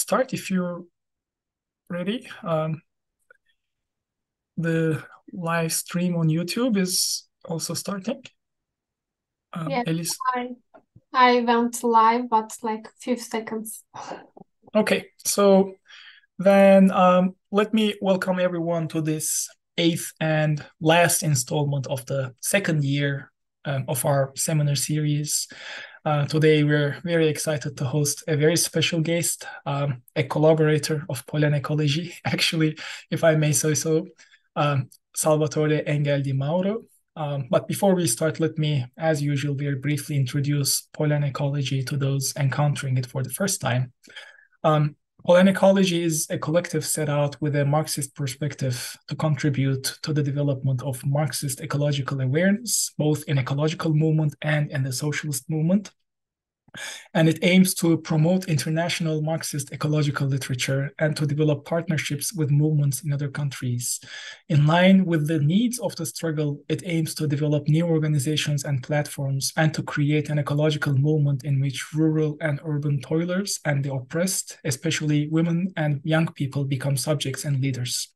start if you're ready. The live stream on YouTube is also starting. Yes, Elise. I went live, but like few seconds. Okay, so then let me welcome everyone to this eighth and last installment of the second year of our seminar series. Today, we're very excited to host a very special guest, a collaborator of Polen Ekoloji, actually, if I may say so, Salvatore Engel-Di Mauro. But before we start, let me, as usual, very briefly introduce Polen Ekoloji to those encountering it for the first time. Polen Ekoloji is a collective set out with a Marxist perspective to contribute to the development of Marxist ecological awareness, both in ecological movement and in the socialist movement. And it aims to promote international Marxist ecological literature and to develop partnerships with movements in other countries. In line with the needs of the struggle, it aims to develop new organizations and platforms and to create an ecological movement in which rural and urban toilers and the oppressed, especially women and young people, become subjects and leaders.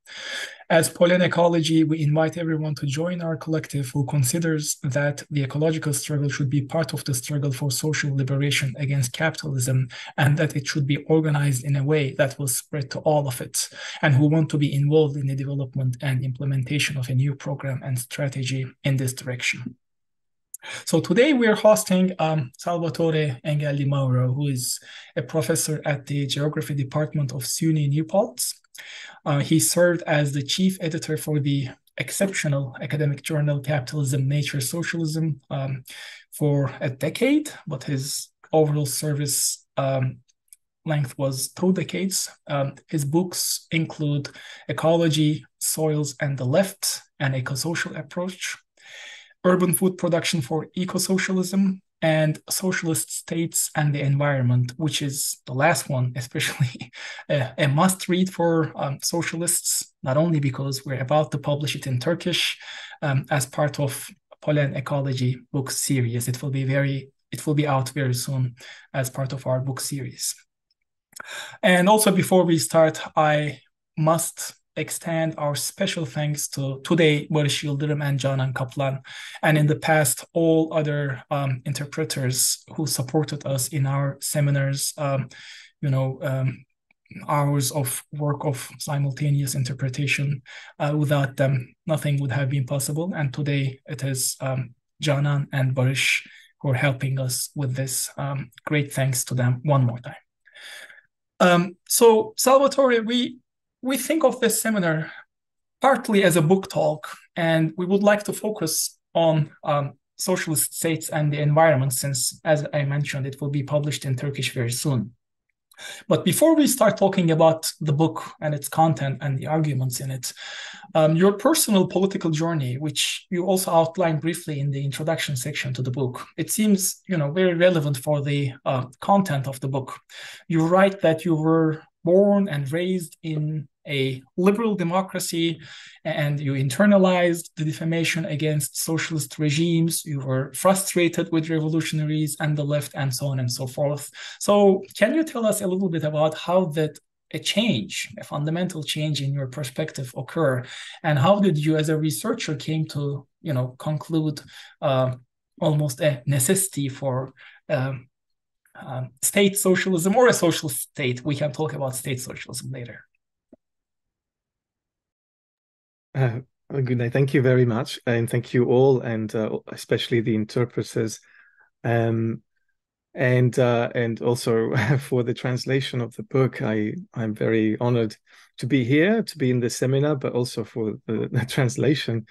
As Polen Ekoloji, we invite everyone to join our collective who considers that the ecological struggle should be part of the struggle for social liberation against capitalism and that it should be organized in a way that will spread to all of it, and who want to be involved in the development and implementation of a new program and strategy in this direction. So today we're hosting Salvatore Engel-Di Mauro, who is a professor at the Geography Department of SUNY New Paltz. He served as the chief editor for the exceptional academic journal Capitalism, Nature, Socialism for a decade, but his overall service length was 2 decades. His books include Ecology, Soils and the Left, an Eco-Social Approach, Urban Food Production for Eco-Socialism, and Socialist States and the Environment, which is the last one, especially a must-read for socialists, not only because we're about to publish it in Turkish as part of Polen Ekoloji book series. It will be out very soon as part of our book series. And also, before we start, I must extend our special thanks to today Barış Yıldırım and Canan Kaplan, and in the past all other interpreters who supported us in our seminars, hours of work of simultaneous interpretation. Without them, nothing would have been possible. And today it is Canan and Barış who are helping us with this. Great thanks to them one more time. So Salvatore, we think of this seminar partly as a book talk, and we would like to focus on socialist states and the environment since, as I mentioned, it will be published in Turkish very soon. But before we start talking about the book and its content and the arguments in it, your personal political journey, which you also outlined briefly in the introduction section to the book, it seems very relevant for the content of the book. You write that you were born and raised in a liberal democracy, and you internalized the defamation against socialist regimes. You were frustrated with revolutionaries and the left, and so on and so forth. So can you tell us a little bit about how that a fundamental change in your perspective occur, and how did you as a researcher came to conclude almost a necessity for state socialism or a social state? We can talk about state socialism later. Good night. Thank you very much, and thank you all, and especially the interpreters, and also for the translation of the book. I'm very honored to be here, to be in the seminar, but also for the translation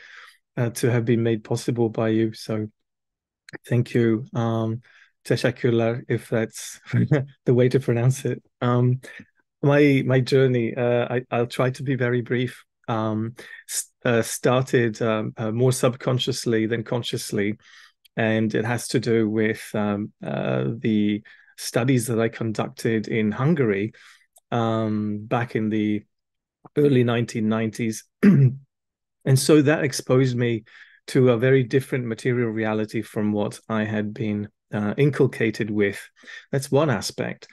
to have been made possible by you. So thank you. Teşekkürler, if that's the way to pronounce it. My journey, I'll try to be very brief. Started more subconsciously than consciously, and it has to do with the studies that I conducted in Hungary back in the early 1990s. And so that exposed me to a very different material reality from what I had been inculcated with. That's one aspect.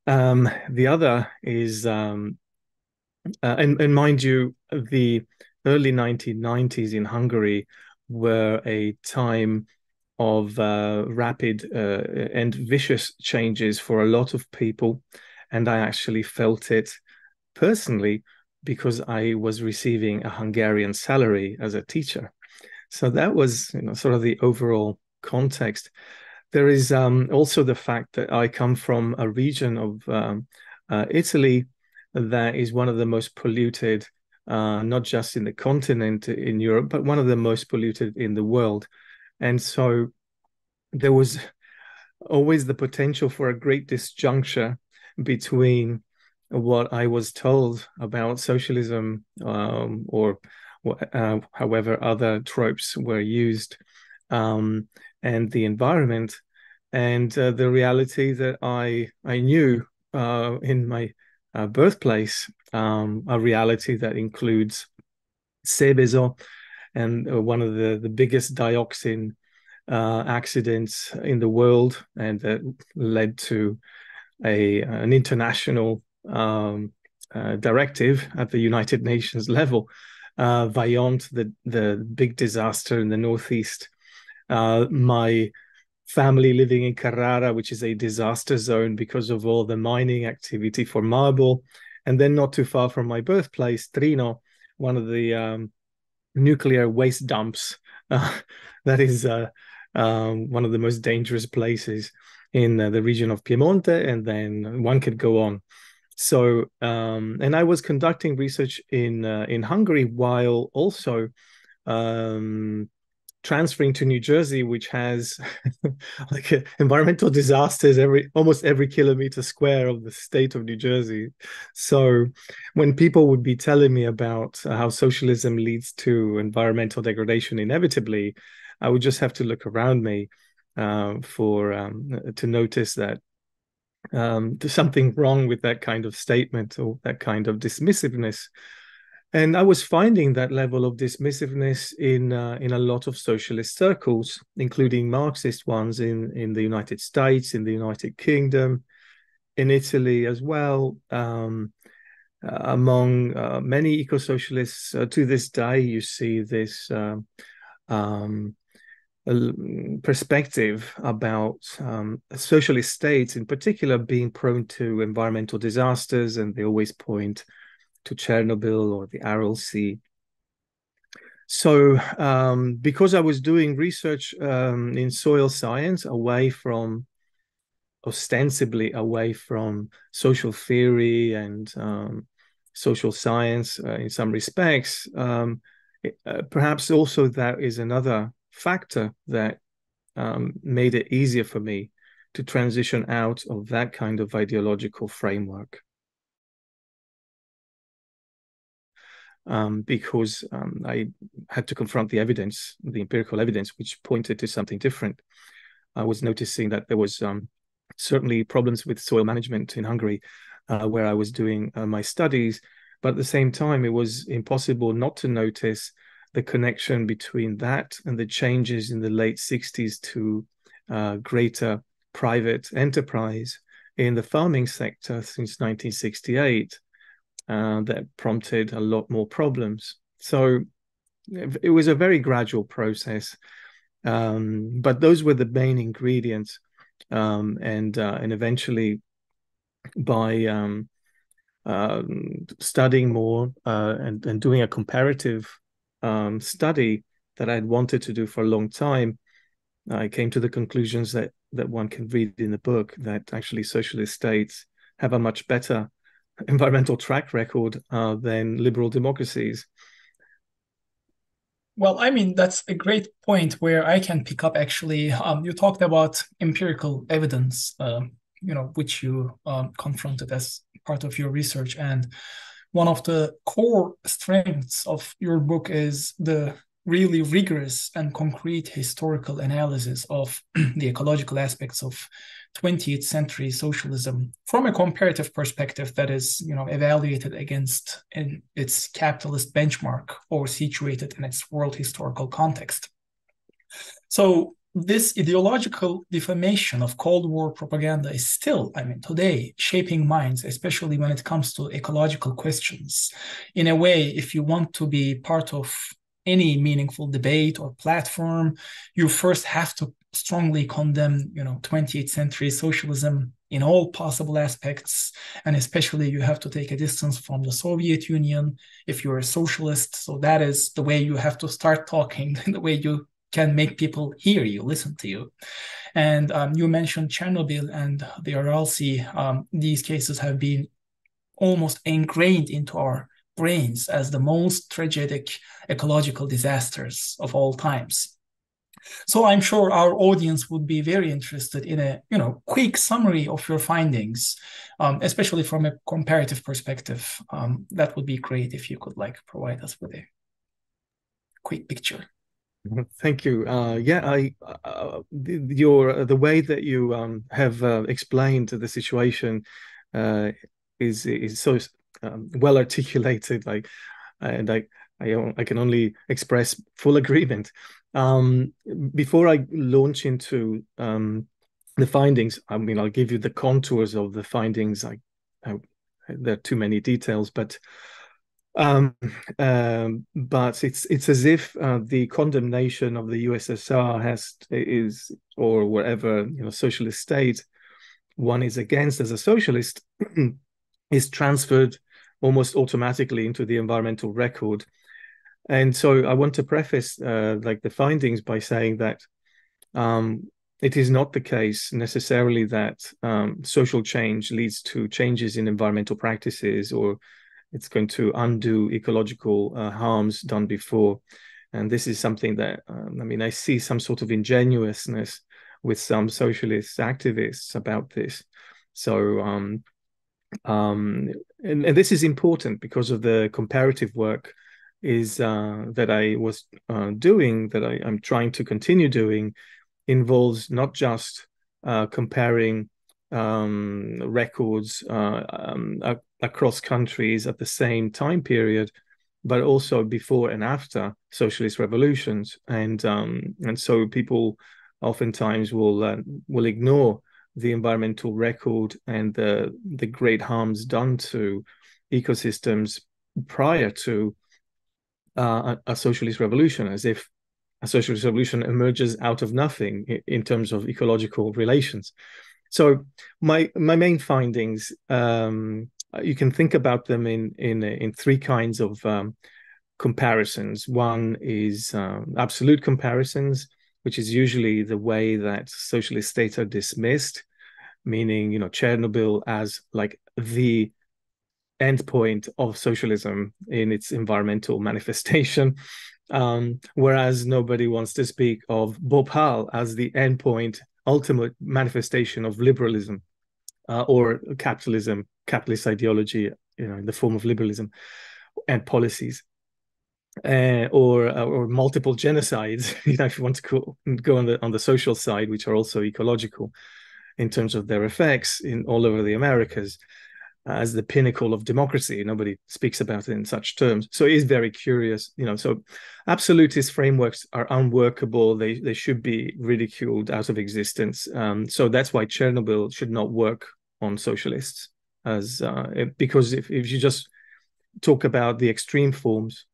The other is, and mind you, the early 1990s in Hungary were a time of rapid and vicious changes for a lot of people. And I actually felt it personally because I was receiving a Hungarian salary as a teacher. So that was, sort of the overall context. There is also the fact that I come from a region of Italy that is one of the most polluted, not just in the continent in Europe, but one of the most polluted in the world. And so there was always the potential for a great disjuncture between what I was told about socialism, or however other tropes were used, and the environment, and the reality that I knew in my birthplace, a reality that includes Seveso, and one of the biggest dioxin accidents in the world, and that led to an international directive at the United Nations level, beyond the big disaster in the Northeast. My family living in Carrara, which is a disaster zone because of all the mining activity for marble. And then not too far from my birthplace, Trino, one of the nuclear waste dumps. That is one of the most dangerous places in the region of Piemonte, and then one could go on. So, and I was conducting research in Hungary while also transferring to New Jersey, which has like environmental disasters almost every kilometer square of the state of New Jersey. So when people would be telling me about how socialism leads to environmental degradation inevitably, I would just have to look around me to notice that there's something wrong with that kind of statement or that kind of dismissiveness. And I was finding that level of dismissiveness in a lot of socialist circles, including Marxist ones in the United States, in the United Kingdom, in Italy as well. Among many eco-socialists to this day, you see this perspective about socialist states in particular being prone to environmental disasters, and they always point to Chernobyl or the Aral Sea. So because I was doing research in soil science, ostensibly away from social theory and social science in some respects, perhaps also that is another factor that made it easier for me to transition out of that kind of ideological framework. Because I had to confront the evidence, the empirical evidence, which pointed to something different. I was noticing that there was certainly problems with soil management in Hungary, where I was doing my studies, but at the same time, it was impossible not to notice the connection between that and the changes in the late 60s to greater private enterprise in the farming sector since 1968. That prompted a lot more problems. So it was a very gradual process, but those were the main ingredients. And eventually, by studying more and doing a comparative study that I'd wanted to do for a long time, I came to the conclusions that one can read in the book, that actually socialist states have a much better environmental track record than liberal democracies. Well, I mean, that's a great point where I can pick up actually. You talked about empirical evidence, which you confronted as part of your research. And one of the core strengths of your book is the really rigorous and concrete historical analysis of the ecological aspects of 20th century socialism from a comparative perspective that is, evaluated against its capitalist benchmark or situated in its world historical context. So this ideological defamation of Cold War propaganda is still, I mean, today shaping minds, especially when it comes to ecological questions. In a way, if you want to be part of any meaningful debate or platform, you first have to strongly condemn, 20th century socialism in all possible aspects, and especially you have to take a distance from the Soviet Union if you're a socialist. So that is the way you have to start talking, the way you can make people hear you, listen to you. And you mentioned Chernobyl and the Aralsi. These cases have been almost ingrained into our brains as the most tragic ecological disasters of all times. So I'm sure our audience would be very interested in a quick summary of your findings, especially from a comparative perspective. That would be great if you could provide us with a quick picture. Thank you. The way that you have explained the situation is so well articulated. And I can only express full agreement. Before I launch into the findings, I mean, I'll give you the contours of the findings. There are too many details, but it's as if the condemnation of the USSR or whatever socialist state one is against as a socialist is transferred almost automatically into the environmental record. And so I want to preface the findings by saying that it is not the case necessarily that social change leads to changes in environmental practices, or it's going to undo ecological harms done before. And this is something that, I see some sort of ingenuousness with some socialist activists about this. So, and this is important because of the comparative work that I was doing, that I'm trying to continue doing, involves not just comparing records across countries at the same time period, but also before and after socialist revolutions. And so people oftentimes will ignore the environmental record and the great harms done to ecosystems prior to a socialist revolution, as if a socialist revolution emerges out of nothing in terms of ecological relations. So my main findings, you can think about them in three kinds of comparisons. One is absolute comparisons, which is usually the way that socialist states are dismissed, meaning Chernobyl as the endpoint of socialism in its environmental manifestation, whereas nobody wants to speak of Bhopal as the endpoint, ultimate manifestation of liberalism or capitalist ideology, in the form of liberalism and policies, or multiple genocides, if you want to go on the social side, which are also ecological in terms of their effects in all over the Americas, as the pinnacle of democracy. Nobody speaks about it in such terms. So it is very curious, so absolutist frameworks are unworkable. They should be ridiculed out of existence. So that's why Chernobyl should not work on socialists, because if you just talk about the extreme forms,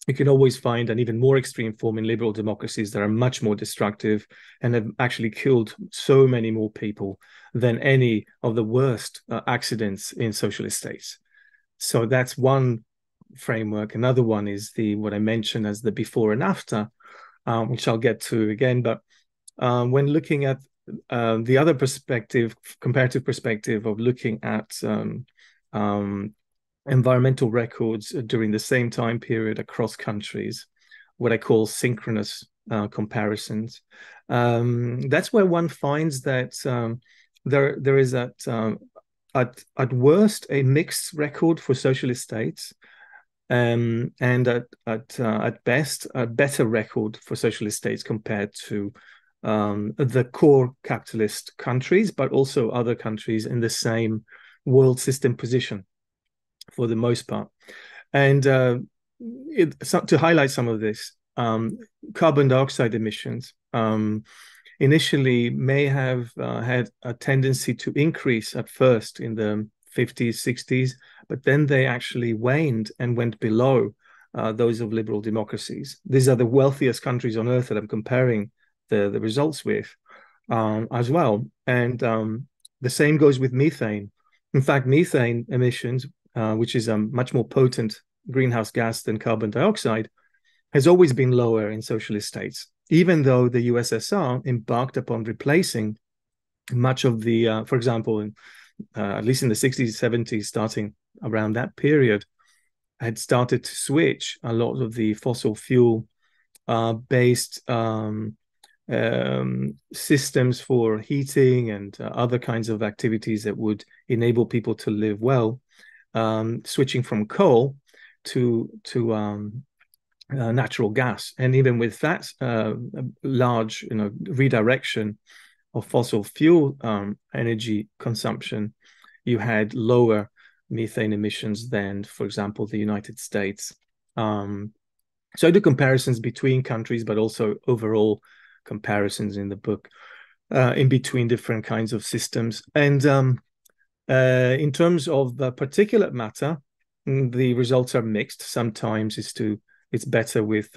you can always find an even more extreme form in liberal democracies that are much more destructive and have actually killed so many more people than any of the worst accidents in socialist states. So that's one framework. Another one is what I mentioned as the before and after, which I'll get to again. But when looking at the other perspective, comparative perspective of looking at environmental records during the same time period across countries, what I call synchronous comparisons. That's where one finds that there is at worst a mixed record for socialist states, and at best a better record for socialist states compared to the core capitalist countries, but also other countries in the same world system position, for the most part. And to highlight some of this, carbon dioxide emissions initially may have had a tendency to increase at first in the 50s, 60s, but then they actually waned and went below those of liberal democracies. These are the wealthiest countries on earth that I'm comparing the results with as well. And the same goes with methane. In fact, methane emissions, which is a much more potent greenhouse gas than carbon dioxide, has always been lower in socialist states, even though the USSR embarked upon replacing much of the, for example, at least in the 60s, 70s, starting around that period, had started to switch a lot of the fossil fuel based systems for heating and other kinds of activities that would enable people to live well, switching from coal to natural gas. And even with that large, redirection of fossil fuel energy consumption, you had lower methane emissions than, for example, the United States. So I do comparisons between countries, but also overall comparisons in the book in between different kinds of systems. And in terms of particulate matter, the results are mixed. Sometimes it's better with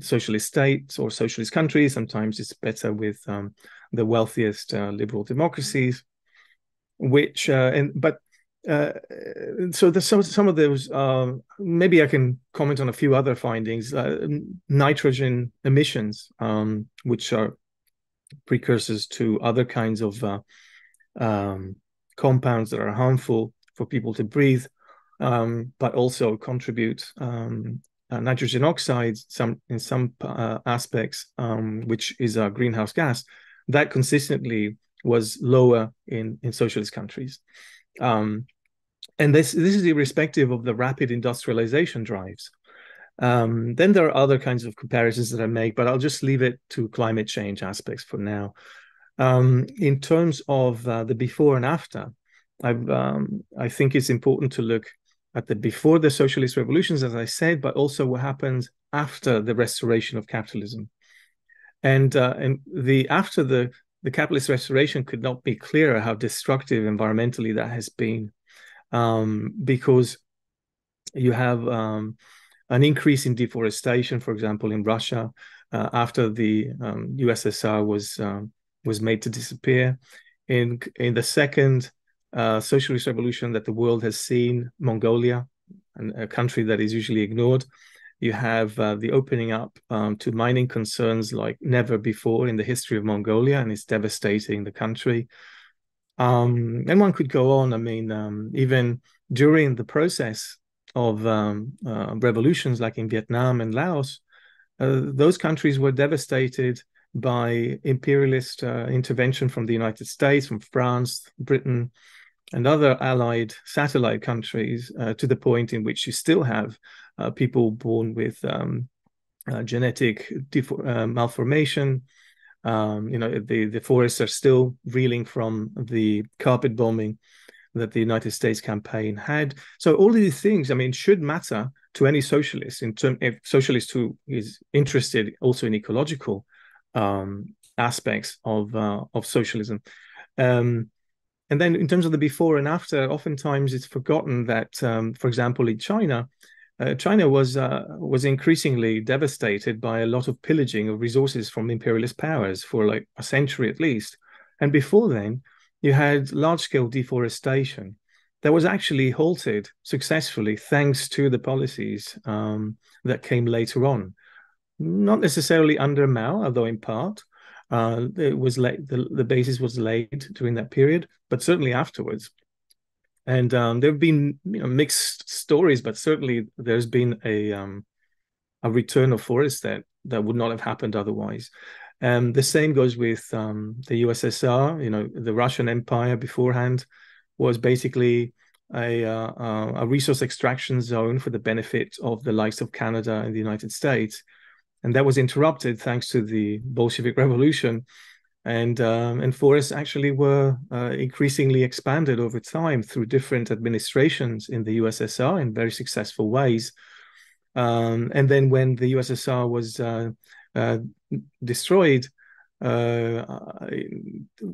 socialist states or socialist countries. Sometimes it's better with the wealthiest liberal democracies. So there's some of those. Maybe I can comment on a few other findings. Nitrogen emissions, which are precursors to other kinds of compounds that are harmful for people to breathe, but also contribute nitrogen oxides in some aspects, which is a greenhouse gas, that consistently was lower in socialist countries. And this is irrespective of the rapid industrialization drives. Then there are other kinds of comparisons that I make, but I'll just leave it to climate change aspects for now. In terms of the before and after, I think it's important to look at the before the socialist revolutions, as I said, but also what happened after the restoration of capitalism. And after the capitalist restoration could not be clearer how destructive environmentally that has been, because you have an increase in deforestation, for example, in Russia, after the USSR was made to disappear. In the second socialist revolution that the world has seen, Mongolia, a country that is usually ignored, you have the opening up to mining concerns like never before in the history of Mongolia, and it's devastating the country. And one could go on. I mean, even during the process of revolutions like in Vietnam and Laos, those countries were devastated by imperialist intervention from the United States, from France, Britain, and other allied satellite countries, to the point in which you still have people born with genetic malformation. The forests are still reeling from the carpet bombing that the United States campaign had. So all of these things, I mean, should matter to any socialist, socialist who is interested also in ecological aspects of socialism. And then in terms of the before and after, oftentimes it's forgotten that, for example, in China, China was increasingly devastated by a lot of pillaging of resources from imperialist powers for like a century at least. And before then, you had large-scale deforestation that was actually halted successfully thanks to the policies that came later on. Not necessarily under Mao, although in part. It was the basis was laid during that period, but certainly afterwards. And there have been mixed stories, but certainly there's been a return of forests that would not have happened otherwise. The same goes with the USSR. The Russian Empire beforehand was basically a resource extraction zone for the benefit of the likes of Canada and the United States. And that was interrupted thanks to the Bolshevik Revolution. And forests actually were increasingly expanded over time through different administrations in the USSR in very successful ways. And then when the USSR was destroyed,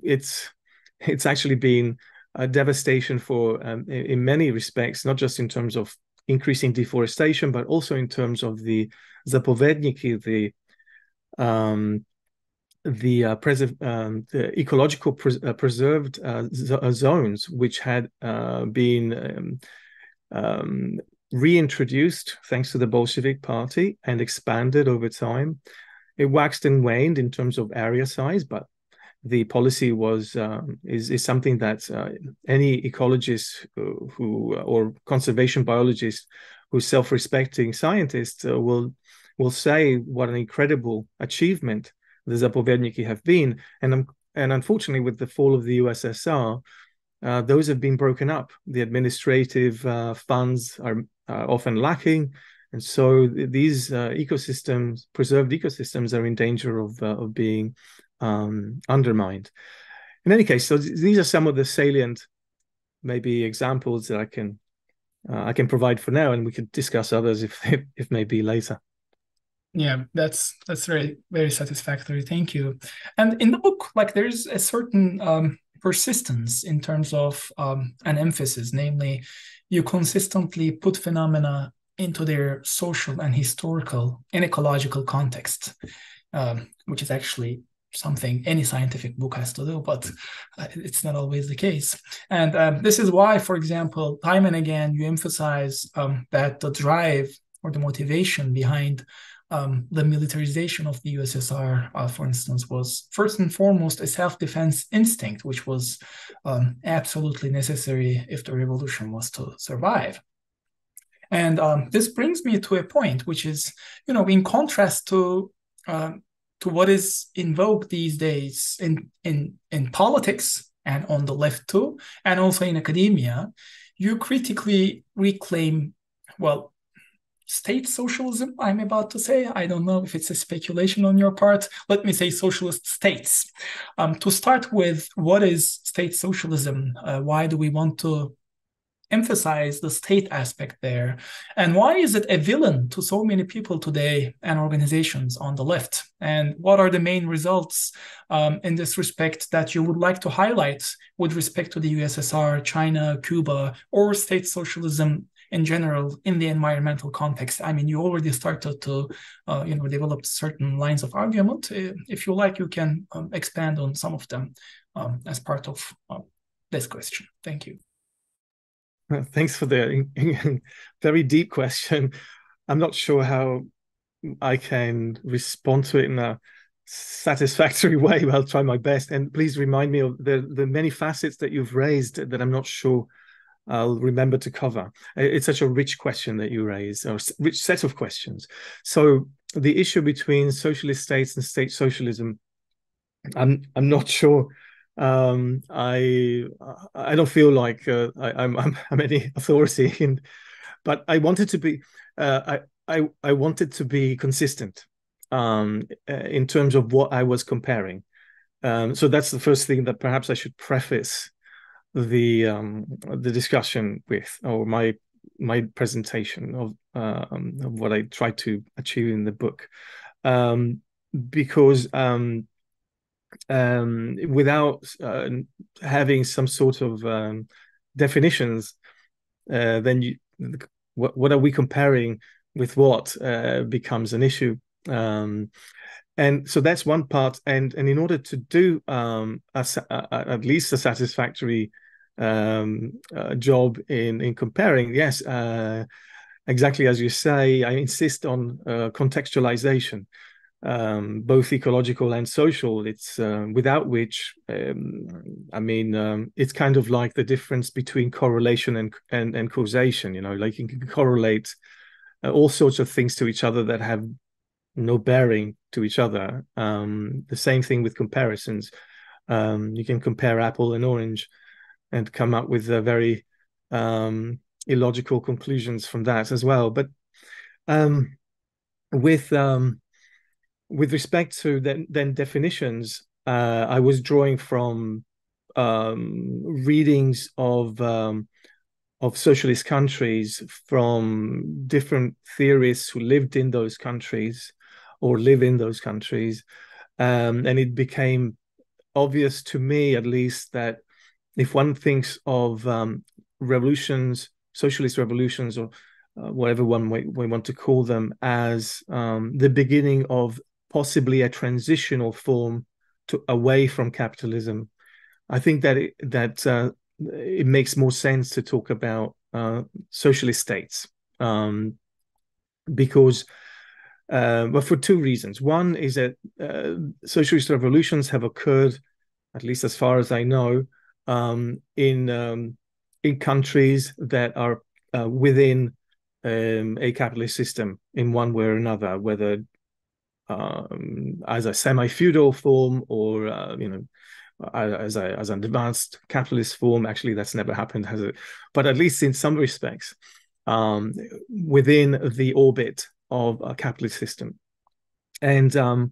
it's actually been a devastation for in many respects, not just in terms of increasing deforestation, but also in terms of the zapovedniki, the ecological preserved zones, which had been reintroduced thanks to the Bolshevik Party and expanded over time. It waxed and waned in terms of area size, but the policy was is something that any ecologist or conservation biologist who's self-respecting scientists will say what an incredible achievement the zapovedniki have been. And unfortunately, with the fall of the USSR, those have been broken up. The administrative funds are often lacking, and so these preserved ecosystems, are in danger of being undermined. In any case, so these are some of the salient, maybe, examples that I can provide for now, and we could discuss others if maybe later. Yeah, that's very, very satisfactory. Thank you. And in the book, like, there's a certain persistence in terms of an emphasis, namely, you consistently put phenomena into their social and historical and ecological context, which is actually something any scientific book has to do, but it's not always the case. And this is why, for example, time and again, you emphasize that the drive or the motivation behind the militarization of the USSR, for instance, was first and foremost a self-defense instinct, which was absolutely necessary if the revolution was to survive. And this brings me to a point, which is, in contrast to what is in vogue these days in politics and on the left too, and also in academia, you critically reclaim, well, state socialism, I'm about to say. I don't know if it's a speculation on your part. Let me say socialist states. To start with, what is state socialism? Why do we want to emphasize the state aspect there? And why is it a villain to so many people today and organizations on the left? And what are the main results in this respect that you would like to highlight with respect to the USSR, China, Cuba, or state socialism in general in the environmental context? I mean, you already started to develop certain lines of argument. If you like, you can expand on some of them as part of this question. Thank you. Thanks for the very deep question. I'm not sure how I can respond to it in a satisfactory way, but I'll try my best. And please remind me of the many facets that you've raised that I'm not sure I'll remember to cover. It's such a rich question that you raise, or rich set of questions. So the issue between socialist states and state socialism, I'm not sure. I don't feel like I'm any authority but I wanted to be I wanted to be consistent in terms of what I was comparing. So that's the first thing that perhaps I should preface the discussion with, or my presentation of what I tried to achieve in the book, because without having some sort of definitions, then what are we comparing with what becomes an issue. And so that's one part. And in order to do at least a satisfactory job in comparing, yes, exactly as you say, I insist on contextualization, both ecological and social. It's without which, it's kind of like the difference between correlation and causation. Like you can correlate all sorts of things to each other that have no bearing to each other. The same thing with comparisons. You can compare apple and orange and come up with very illogical conclusions from that as well. But with respect to then definitions, I was drawing from readings of socialist countries from different theorists who lived in those countries or live in those countries, And it became obvious to me, at least, that if one thinks of revolutions, socialist revolutions, or whatever one we want to call them, as the beginning of possibly a transitional form away from capitalism, I think that it makes more sense to talk about socialist states, because well, for two reasons. One is that socialist revolutions have occurred, at least as far as I know, in countries that are within a capitalist system in one way or another, whether as a semi-feudal form or as an advanced capitalist form. Actually, that's never happened, has it? But at least in some respects, within the orbit of a capitalist system, and so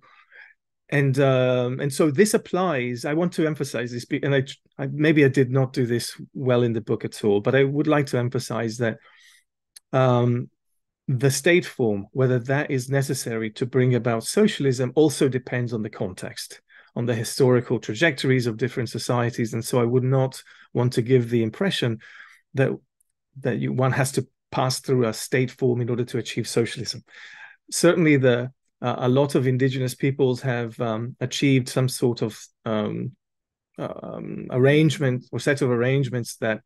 this applies. I want to emphasize this, and I maybe I did not do this well in the book at all, but I would like to emphasize that the state form, whether that is necessary to bring about socialism, also depends on the context, on the historical trajectories of different societies. And so I would not want to give the impression that one has to pass through a state form in order to achieve socialism. Certainly, a lot of indigenous peoples have achieved some sort of arrangement or set of arrangements that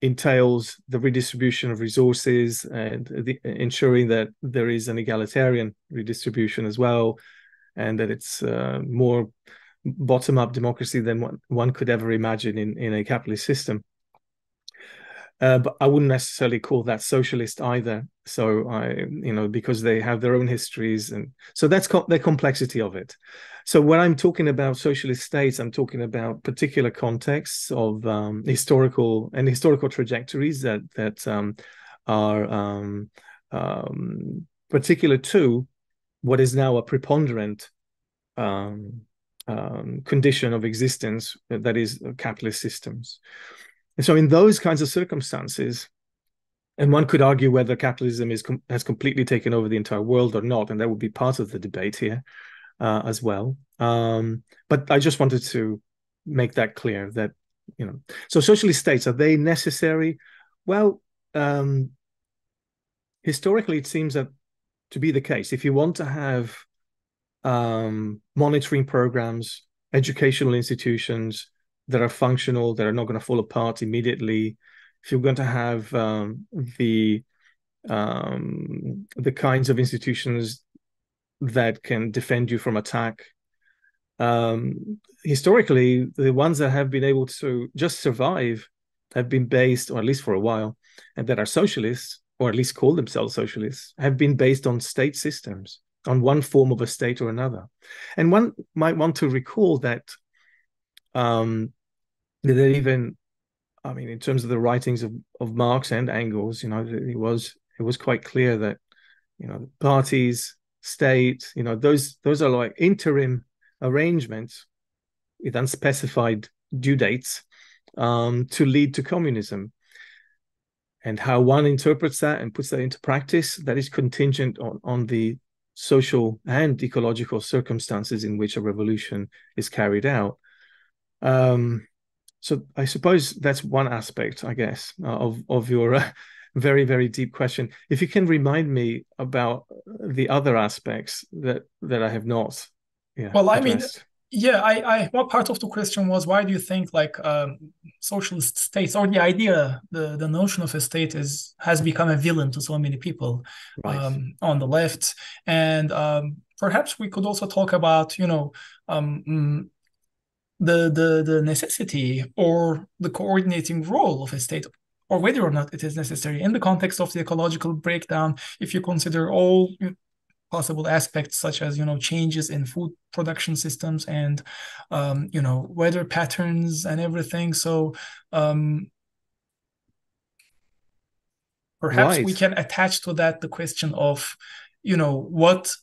entails the redistribution of resources and ensuring that there is an egalitarian redistribution as well, and that it's more bottom-up democracy than one could ever imagine in a capitalist system. But I wouldn't necessarily call that socialist either. So because they have their own histories, and so that's the complexity of it. So when I'm talking about socialist states, I'm talking about particular contexts of historical trajectories that are particular to what is now a preponderant condition of existence, that is capitalist systems. And so in those kinds of circumstances, and one could argue whether capitalism has completely taken over the entire world or not, and that would be part of the debate here as well. But I just wanted to make that clear that, so socialist states, are they necessary? Well, historically, it seems that to be the case. If you want to have monitoring programs, educational institutions that are functional, that are not going to fall apart immediately, if you're going to have the kinds of institutions that can defend you from attack, historically, the ones that have been able to just survive have been based, or at least for a while, and that are socialists, or at least call themselves socialists, have been based on state systems, on one form of a state or another. And one might want to recall that that even, in terms of the writings of Marx and Engels, it was quite clear that, parties, state, those are like interim arrangements with unspecified due dates to lead to communism. And how one interprets that and puts that into practice, that is contingent on the social and ecological circumstances in which a revolution is carried out. So I suppose that's one aspect, I guess, of your very, very deep question. If you can remind me about the other aspects that I have not addressed. One part of the question was, why do you think socialist states, or the idea, the notion of a state has become a villain to so many people, right, on the left? And perhaps we could also talk about, the necessity or the coordinating role of a state, or whether or not it is necessary in the context of the ecological breakdown, if you consider all possible aspects such as changes in food production systems and weather patterns and everything. So perhaps we can attach to that the question of what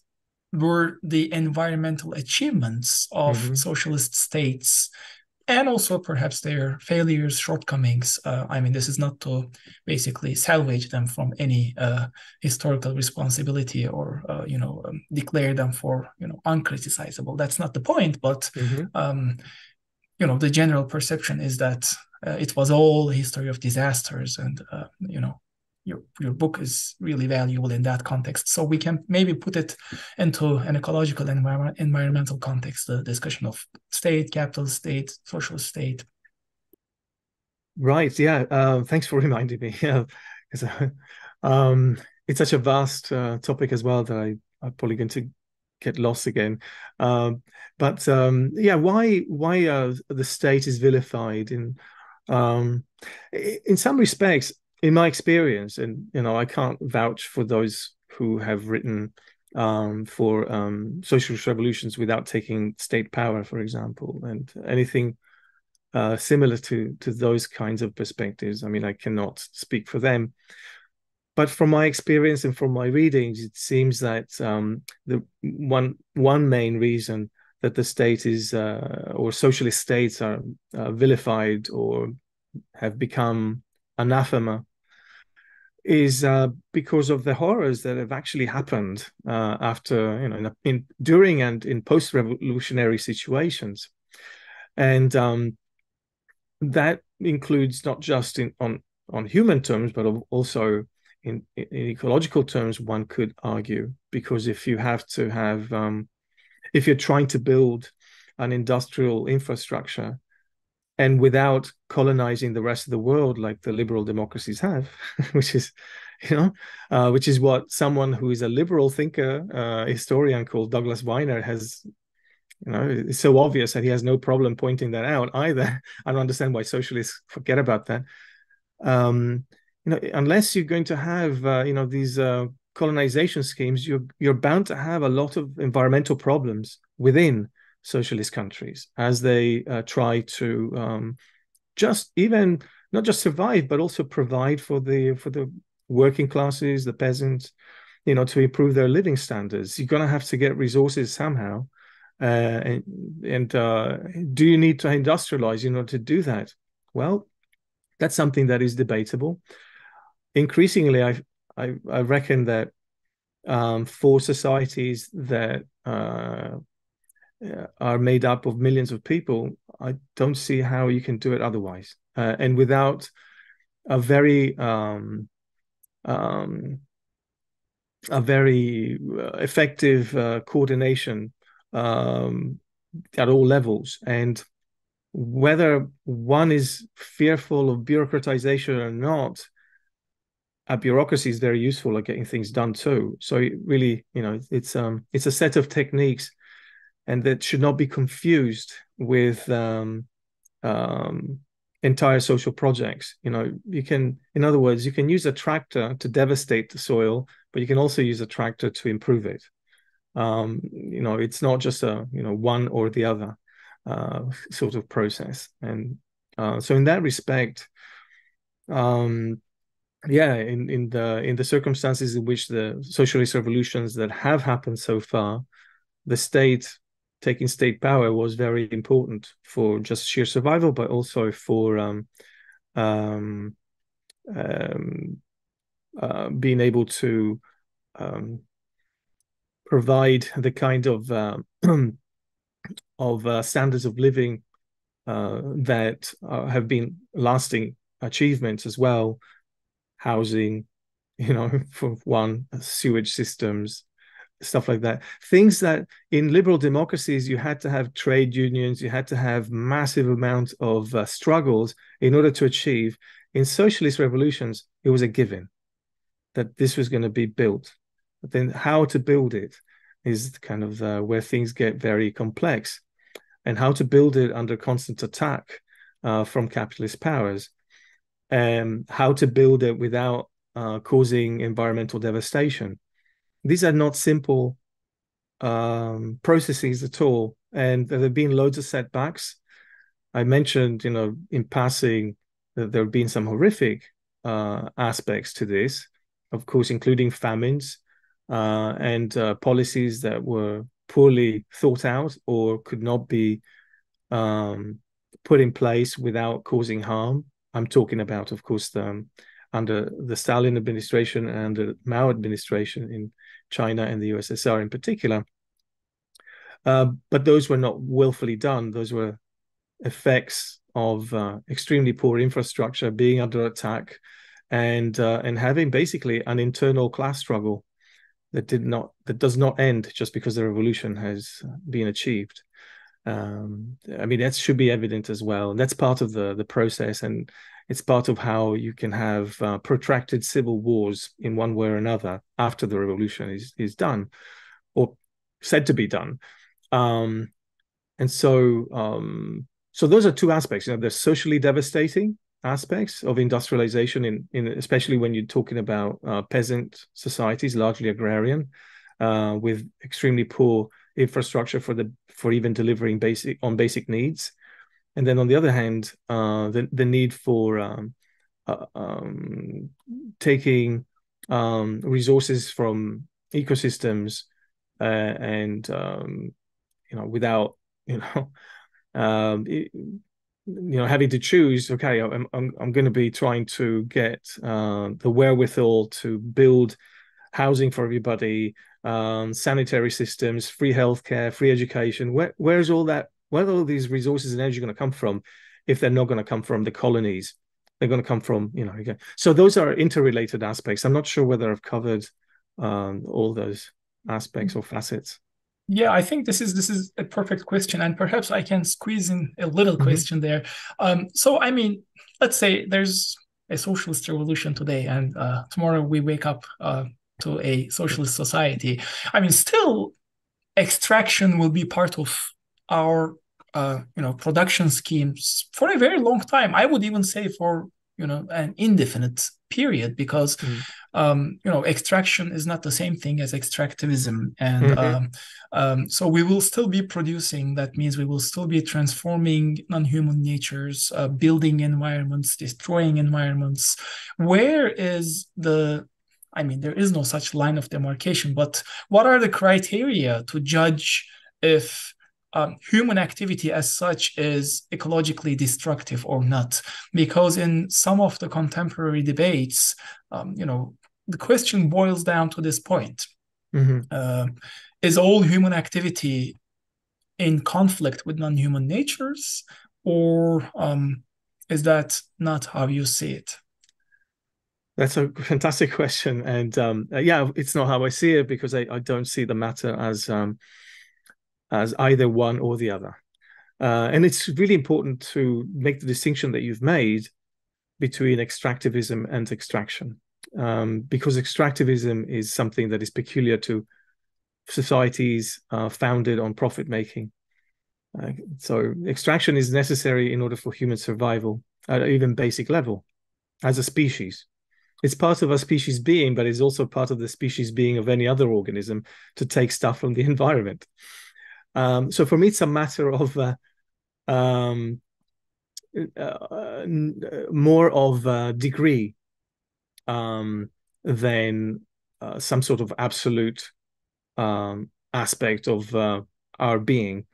were the environmental achievements of socialist states and also perhaps their failures, shortcomings. I mean, this is not to basically salvage them from any historical responsibility or declare them for uncriticizable. That's not the point. But the general perception is that it was all a history of disasters, and your book is really valuable in that context. So we can maybe put it into an ecological and environmental context, the discussion of state, capitalist state, socialist state. Right. Yeah. Thanks for reminding me. Yeah, because it's such a vast topic as well that I'm probably going to get lost again. Yeah, why the state is vilified in some respects, in my experience, and I can't vouch for those who have written for socialist revolutions without taking state power, for example, and anything similar to those kinds of perspectives. I mean, I cannot speak for them, but from my experience and from my readings, it seems that the one main reason that the state is or socialist states are vilified or have become anathema is because of the horrors that have actually happened after, during and in post-revolutionary situations, and that includes not just on human terms, but also in ecological terms, one could argue, because if you're trying to build an industrial infrastructure and without colonizing the rest of the world like the liberal democracies have, which is what someone who is a liberal thinker, historian called Douglas Weiner has, it's so obvious that he has no problem pointing that out either. I don't understand why socialists forget about that. Unless you're going to have these colonization schemes, you're bound to have a lot of environmental problems within socialist countries as they try to not just survive, but also provide for the working classes, the peasants, to improve their living standards. You're going to have to get resources somehow. Do you need to industrialize to do that? Well, that's something that is debatable. Increasingly, I reckon that for societies that are made up of millions of people, I don't see how you can do it otherwise, and without a very effective coordination at all levels. And whether one is fearful of bureaucratization or not, a bureaucracy is very useful at getting things done too. So it really, it's a set of techniques, and that should not be confused with entire social projects. In other words, you can use a tractor to devastate the soil, but you can also use a tractor to improve it. It's not just one or the other sort of process. And so in that respect, in the circumstances in which the socialist revolutions that have happened so far, the state taking state power was very important for just sheer survival, but also for being able to provide the kind of standards of living that have been lasting achievements as well. Housing, for one, sewage systems, stuff like that. Things that in liberal democracies you had to have trade unions, you had to have massive amounts of struggles in order to achieve. In socialist revolutions, it was a given that this was going to be built. But then how to build it is kind of where things get very complex, and how to build it under constant attack from capitalist powers, and how to build it without causing environmental devastation. These are not simple processes at all, and there have been loads of setbacks. I mentioned, in passing, that there have been some horrific aspects to this, of course, including famines and policies that were poorly thought out or could not be put in place without causing harm. I'm talking about, of course, under the Stalin administration and the Mao administration in China and the USSR in particular. But those were not willfully done. Those were effects of extremely poor infrastructure, being under attack, and having basically an internal class struggle that does not end just because the revolution has been achieved. I mean, that should be evident as well. And that's part of the process, and it's part of how you can have protracted civil wars in one way or another after the revolution is done, or said to be done. And so those are two aspects. You know, there's socially devastating aspects of industrialization in especially when you're talking about peasant societies, largely agrarian, with extremely poor infrastructure for even delivering basic needs. And then on the other hand, the need for taking resources from ecosystems and without having to choose. Okay, I'm going to be trying to get the wherewithal to build housing for everybody, sanitary systems, free healthcare, free education. Where's all that? Where are all these resources and energy going to come from if they're not going to come from the colonies? They're going to come from, again. So those are interrelated aspects. I'm not sure whether I've covered all those aspects or facets. Yeah, I think this is a perfect question, and perhaps I can squeeze in a little question there. So, I mean, let's say there's a socialist revolution today, and tomorrow we wake up to a socialist society. I mean, still, extraction will be part of our production schemes for a very long time. I would even say for an indefinite period, because extraction is not the same thing as extractivism, and so we will still be producing. That means we will still be transforming non-human natures, building environments, destroying environments. Where is there is no such line of demarcation, but what are the criteria to judge if human activity as such is ecologically destructive or not? Because in some of the contemporary debates, the question boils down to this point. Is all human activity in conflict with non-human natures, or is that not how you see it? That's a fantastic question. And it's not how I see it, because I don't see the matter as either one or the other. And it's really important to make the distinction that you've made between extractivism and extraction, because extractivism is something that is peculiar to societies founded on profit making. So extraction is necessary in order for human survival at an even basic level as a species. It's part of a species being, but it's also part of the species being of any other organism to take stuff from the environment. So for me, it's a matter of more of degree than some sort of absolute aspect of our being.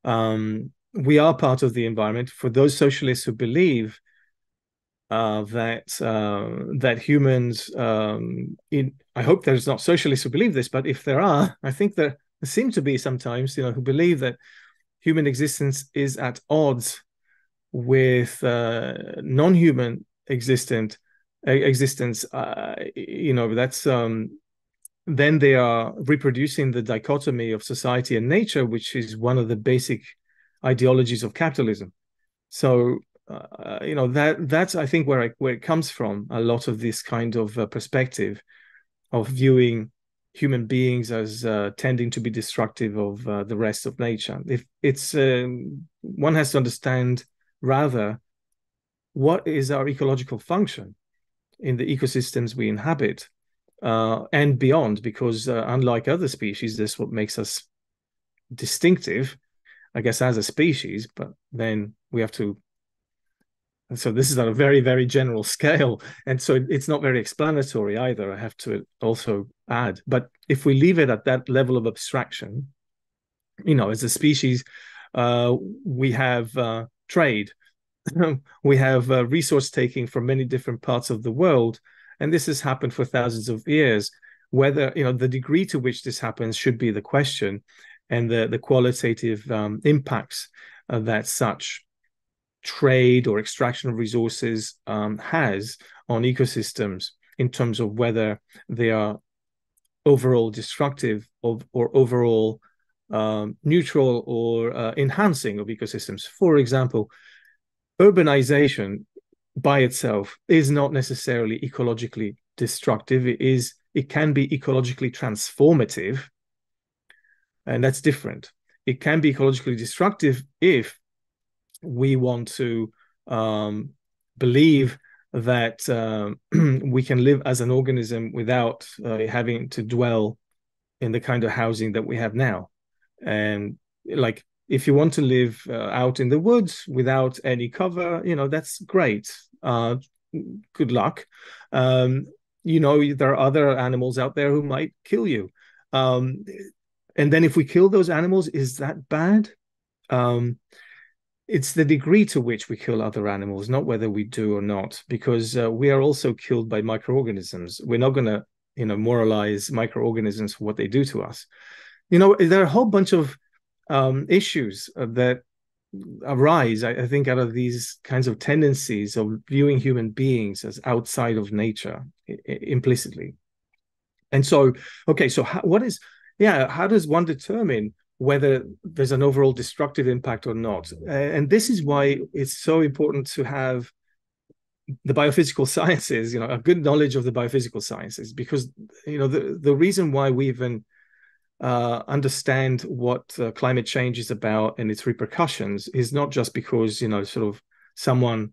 We are part of the environment. For those socialists who believe that humans, I hope there's not socialists who believe this, but if there are, I think there seem to be sometimes, who believe that human existence is at odds with non-human existence. That's then they are reproducing the dichotomy of society and nature, which is one of the basic ideologies of capitalism. So that's I think where it comes from, a lot of this kind of perspective of viewing human beings as tending to be destructive of the rest of nature. If it's one has to understand rather what is our ecological function in the ecosystems we inhabit and beyond, because unlike other species, that's what makes us distinctive, I guess, as a species. But then we have to. So this is on a very, very general scale. And so it's not very explanatory either, I have to also add. But if we leave it at that level of abstraction, as a species, we have trade. We have resource taking from many different parts of the world, and this has happened for thousands of years. Whether, the degree to which this happens should be the question, and the qualitative impacts that such trade or extraction of resources has on ecosystems in terms of whether they are overall destructive or overall neutral or enhancing of ecosystems. For example, urbanization by itself is not necessarily ecologically destructive. It can be ecologically transformative, and that's different. It can be ecologically destructive if we want to believe that we can live as an organism without having to dwell in the kind of housing that we have now. And like, if you want to live out in the woods without any cover, that's great. Good luck. There are other animals out there who might kill you. And then if we kill those animals, is that bad? It's the degree to which we kill other animals, not whether we do or not, because we are also killed by microorganisms. We're not going to, moralize microorganisms for what they do to us. There are a whole bunch of issues that arise, I think, out of these kinds of tendencies of viewing human beings as outside of nature implicitly. And so, okay, so how does one determine whether there's an overall destructive impact or not? And this is why it's so important to have the biophysical sciences, a good knowledge of the biophysical sciences, because, the reason why we even understand what climate change is about and its repercussions is not just because, sort of someone,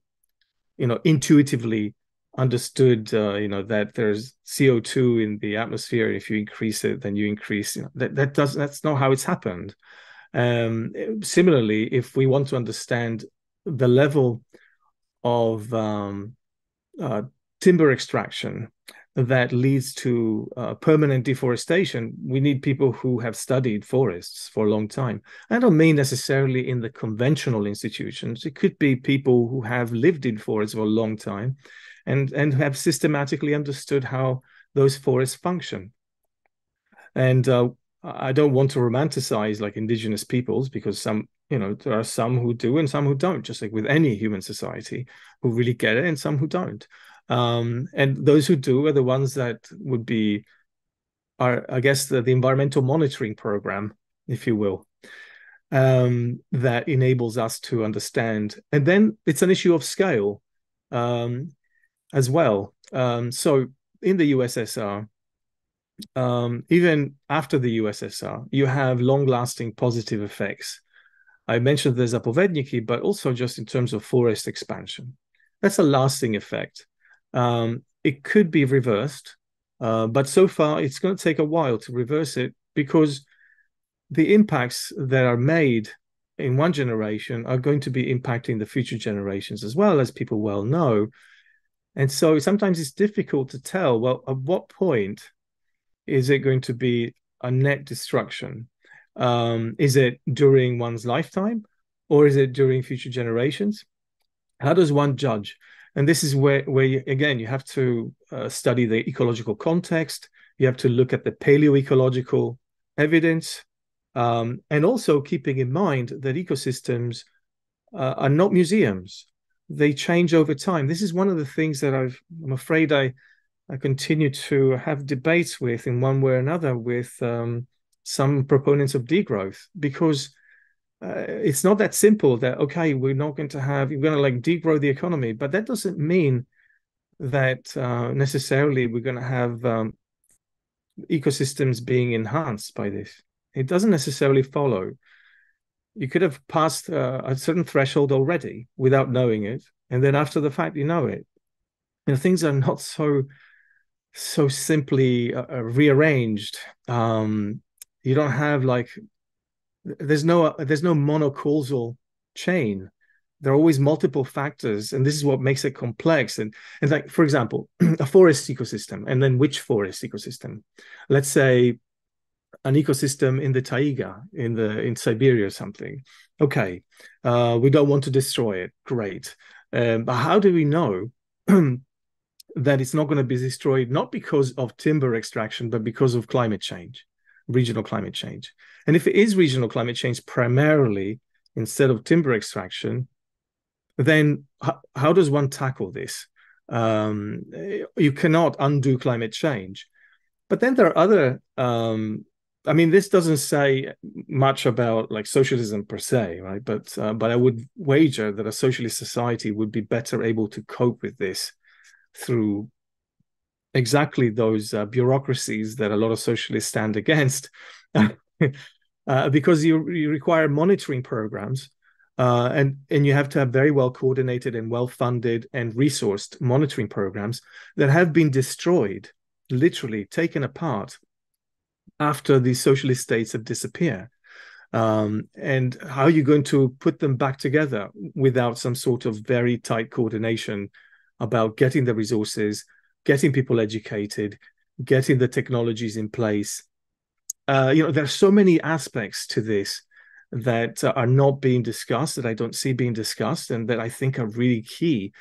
intuitively understood, that there's CO2 in the atmosphere. If you increase it, then you increase, that's not how it's happened. Similarly, if we want to understand the level of timber extraction that leads to permanent deforestation, we need people who have studied forests for a long time. I don't mean necessarily in the conventional institutions. It could be people who have lived in forests for a long time and have systematically understood how those forests function. And I don't want to romanticize like indigenous peoples, because there are some who do and some who don't, just like with any human society, who really get it and some who don't. And those who do are the ones that are, I guess, the environmental monitoring program, if you will, that enables us to understand. And then it's an issue of scale as well. So in the USSR, even after the USSR, you have long-lasting positive effects. I mentioned the zapovedniki, but also just in terms of forest expansion. That's a lasting effect. It could be reversed, but so far it's going to take a while to reverse it, because the impacts that are made in one generation are going to be impacting the future generations as well, as people well know. And so sometimes it's difficult to tell, well, at what point is it going to be a net destruction? Is it during one's lifetime, or is it during future generations? How does one judge? And this is where again, you have to study the ecological context. You have to look at the paleoecological evidence, and also keeping in mind that ecosystems are not museums. They change over time. This is one of the things that I'm afraid I continue to have debates with, in one way or another, with some proponents of degrowth, because it's not that simple that, okay, we're going to like degrow the economy, but that doesn't mean that necessarily we're going to have ecosystems being enhanced by this. It doesn't necessarily follow. You could have passed a certain threshold already without knowing it, and then after the fact, you know it. Things are not so simply rearranged. You don't have like, there's no monocausal chain. There are always multiple factors, and this is what makes it complex. And like, for example, a forest ecosystem, and then which forest ecosystem? Let's say an ecosystem in the taiga, in Siberia or something. Okay, we don't want to destroy it. Great. But how do we know that it's not going to be destroyed, not because of timber extraction, but because of climate change, regional climate change? And if it is regional climate change primarily instead of timber extraction, then how does one tackle this? You cannot undo climate change. But then there are other, I mean, this doesn't say much about like socialism per se, right? But I would wager that a socialist society would be better able to cope with this through exactly those bureaucracies that a lot of socialists stand against, because you require monitoring programs, and you have to have very well coordinated and well funded and resourced monitoring programs that have been destroyed, literally taken apart after the socialist states have disappeared. And how are you going to put them back together without some sort of very tight coordination about getting the resources, getting people educated, getting the technologies in place? There are so many aspects to this that are not being discussed, that I don't see being discussed, and that I think are really key.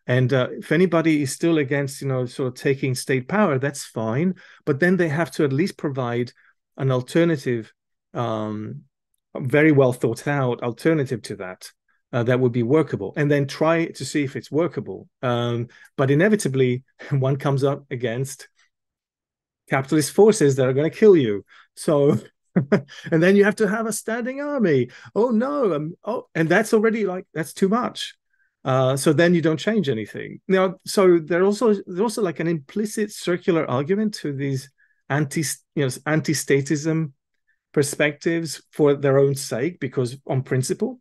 And if anybody is still against, sort of taking state power, that's fine. But then they have to at least provide an alternative, very well thought out alternative to that, that would be workable, and then try to see if it's workable. But inevitably, one comes up against capitalist forces that are going to kill you. So, and then you have to have a standing army. Oh no! And that's already that's too much. So then you don't change anything. Now, so there's also like an implicit circular argument to these anti-statism perspectives for their own sake, because on principle,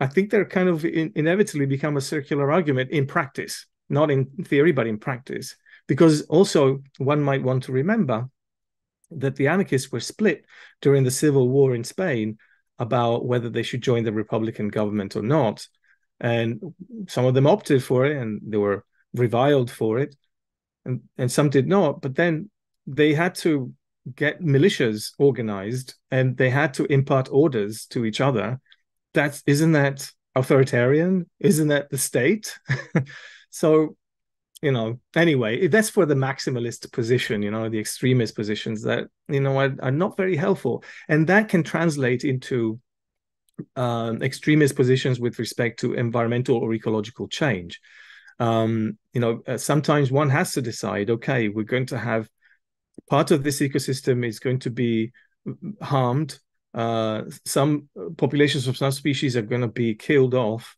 I think they're kind of inevitably become a circular argument in practice, not in theory, but in practice. Because also one might want to remember that the anarchists were split during the civil war in Spain about whether they should join the Republican government or not. And some of them opted for it and they were reviled for it. And some did not. But then they had to get militias organized and they had to impart orders to each other. Isn't that authoritarian? Isn't that the state? So, anyway, that's for the maximalist position, the extremist positions that, are not very helpful. And that can translate into extremist positions with respect to environmental or ecological change. Sometimes one has to decide, okay, we're going to have part of this ecosystem is going to be harmed. Some populations of some species are going to be killed off.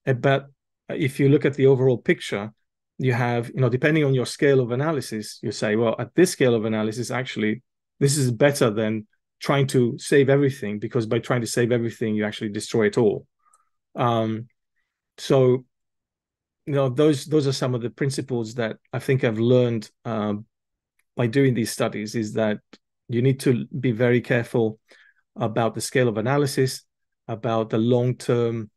But if you look at the overall picture, you have, depending on your scale of analysis, you say, well, at this scale of analysis, actually, this is better than trying to save everything, because by trying to save everything, you actually destroy it all. So, those are some of the principles that I think I've learned by doing these studies, is that you need to be very careful about the scale of analysis, about the long-term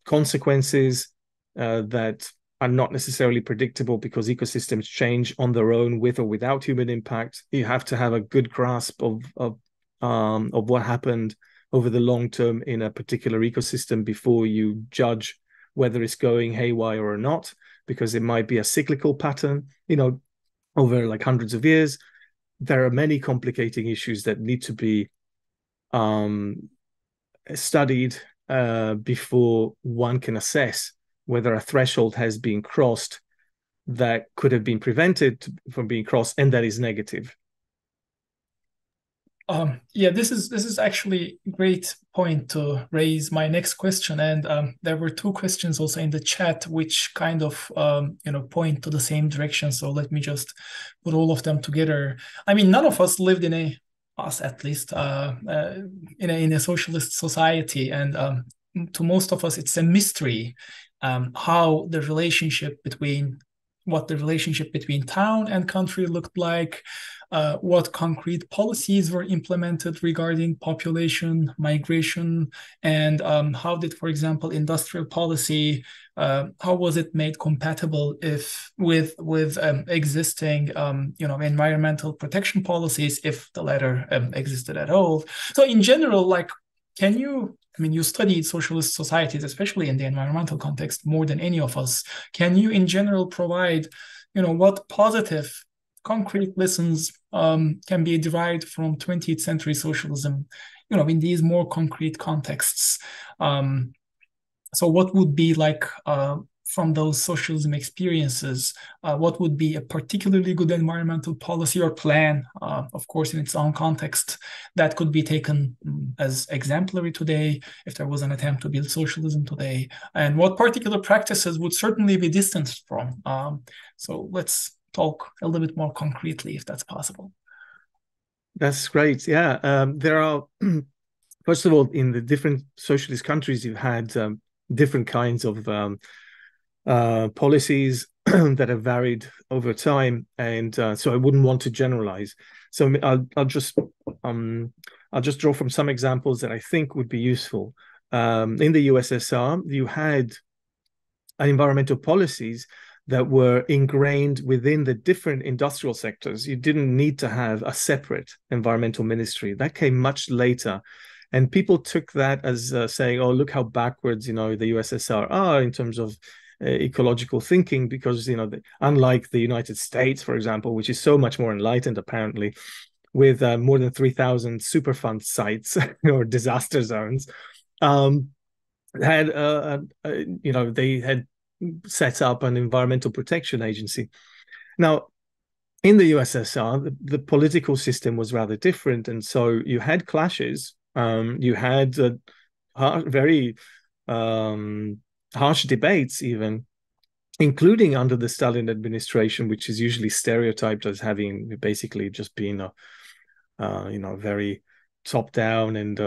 consequences that are not necessarily predictable, because ecosystems change on their own with or without human impact. You have to have a good grasp of what happened over the long term in a particular ecosystem before you judge whether it's going haywire or not, because it might be a cyclical pattern, over like hundreds of years. There are many complicating issues that need to be studied before one can assess whether a threshold has been crossed that could have been prevented from being crossed, and that is negative. This is actually a great point to raise my next question, and there were two questions also in the chat which kind of point to the same direction. So let me just put all of them together. I mean, none of us lived in us at least in a socialist society, and to most of us, it's a mystery how the relationship between town and country looked like, what concrete policies were implemented regarding population migration, and how did, for example, industrial policy, how was it made compatible with existing environmental protection policies, if the latter existed at all. So in general, like, can you, I mean, you studied socialist societies, especially in the environmental context, more than any of us. Can you, in general, provide, what positive, concrete lessons can be derived from 20th century socialism, in these more concrete contexts? So what would be like, from those socialism experiences, what would be a particularly good environmental policy or plan, of course, in its own context, that could be taken as exemplary today if there was an attempt to build socialism today? And what particular practices would certainly be distanced from? So let's talk a little bit more concretely, if that's possible. That's great. Yeah. There are, first of all, in the different socialist countries, you've had different kinds of policies that have varied over time, and so I wouldn't want to generalize. So I'll just draw from some examples that I think would be useful. In the USSR, you had environmental policies that were ingrained within the different industrial sectors. You didn't need to have a separate environmental ministry. That came much later. And people took that as saying, oh, look how backwards, the USSR are in terms of ecological thinking, because, unlike the United States, for example, which is so much more enlightened, apparently, with more than 3,000 Superfund sites or disaster zones, they had set up an environmental protection agency. Now, in the USSR, the political system was rather different. And so you had clashes. You had very harsh debates, even, including under the Stalin administration, which is usually stereotyped as having basically just been a very top-down and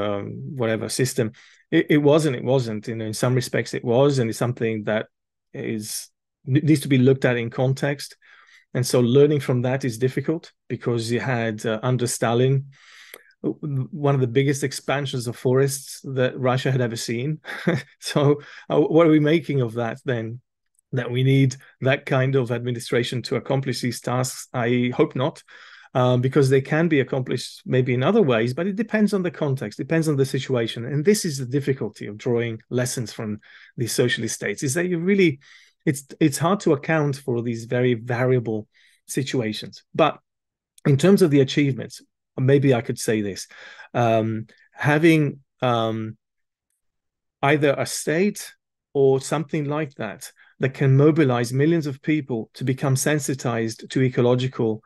whatever system. It wasn't. In some respects it was, and it's something that needs to be looked at in context. And so learning from that is difficult, because you had under Stalin one of the biggest expansions of forests that Russia had ever seen. So what are we making of that then? That we need that kind of administration to accomplish these tasks? I hope not, because they can be accomplished maybe in other ways, but it depends on the context, depends on the situation. And this is the difficulty of drawing lessons from these socialist states, is that it's hard to account for these very variable situations. But in terms of the achievements, maybe I could say this: having either a state or something like that can mobilize millions of people to become sensitized to ecological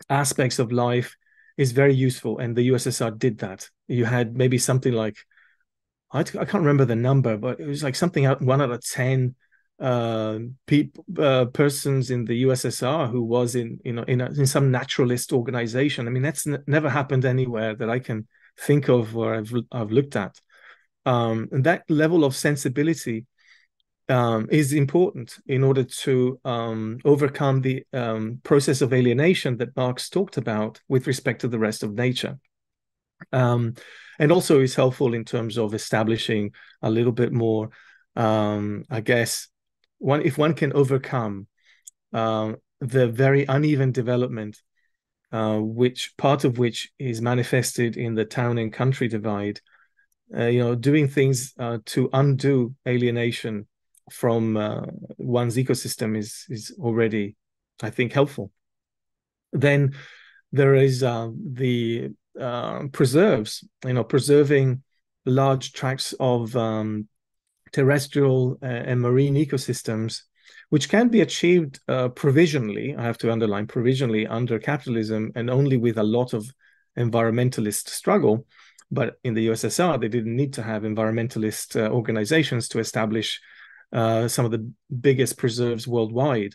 aspects of life is very useful. And the USSR did that. You had maybe something like, I can't remember the number, but it was like something 1 out of 10 persons in the USSR who was in some naturalist organization. I mean, that's never happened anywhere that I can think of or I've looked at. And that level of sensibility is important in order to overcome the process of alienation that Marx talked about with respect to the rest of nature. And also is helpful in terms of establishing a little bit more, I guess, if one can overcome the very uneven development, which part of which is manifested in the town and country divide, doing things to undo alienation from one's ecosystem is already, I think, helpful. Then there is the preserves, preserving large tracts of terrestrial and marine ecosystems, which can be achieved provisionally, I have to underline provisionally, under capitalism, and only with a lot of environmentalist struggle. But in the USSR, they didn't need to have environmentalist organizations to establish some of the biggest preserves worldwide.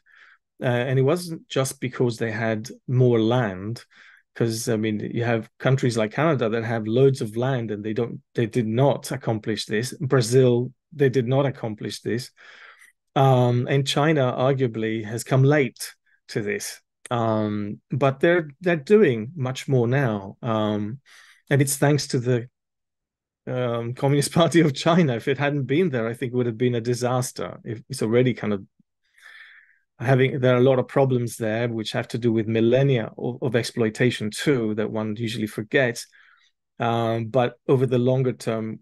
And it wasn't just because they had more land, because, I mean, you have countries like Canada that have loads of land and they did not accomplish this. Brazil, they did not accomplish this. And China arguably has come late to this. But they're doing much more now, and it's thanks to the Communist Party of China. If it hadn't been there, I think it would have been a disaster. It's already kind of there are a lot of problems there which have to do with millennia of exploitation too, that one usually forgets. But over the longer term,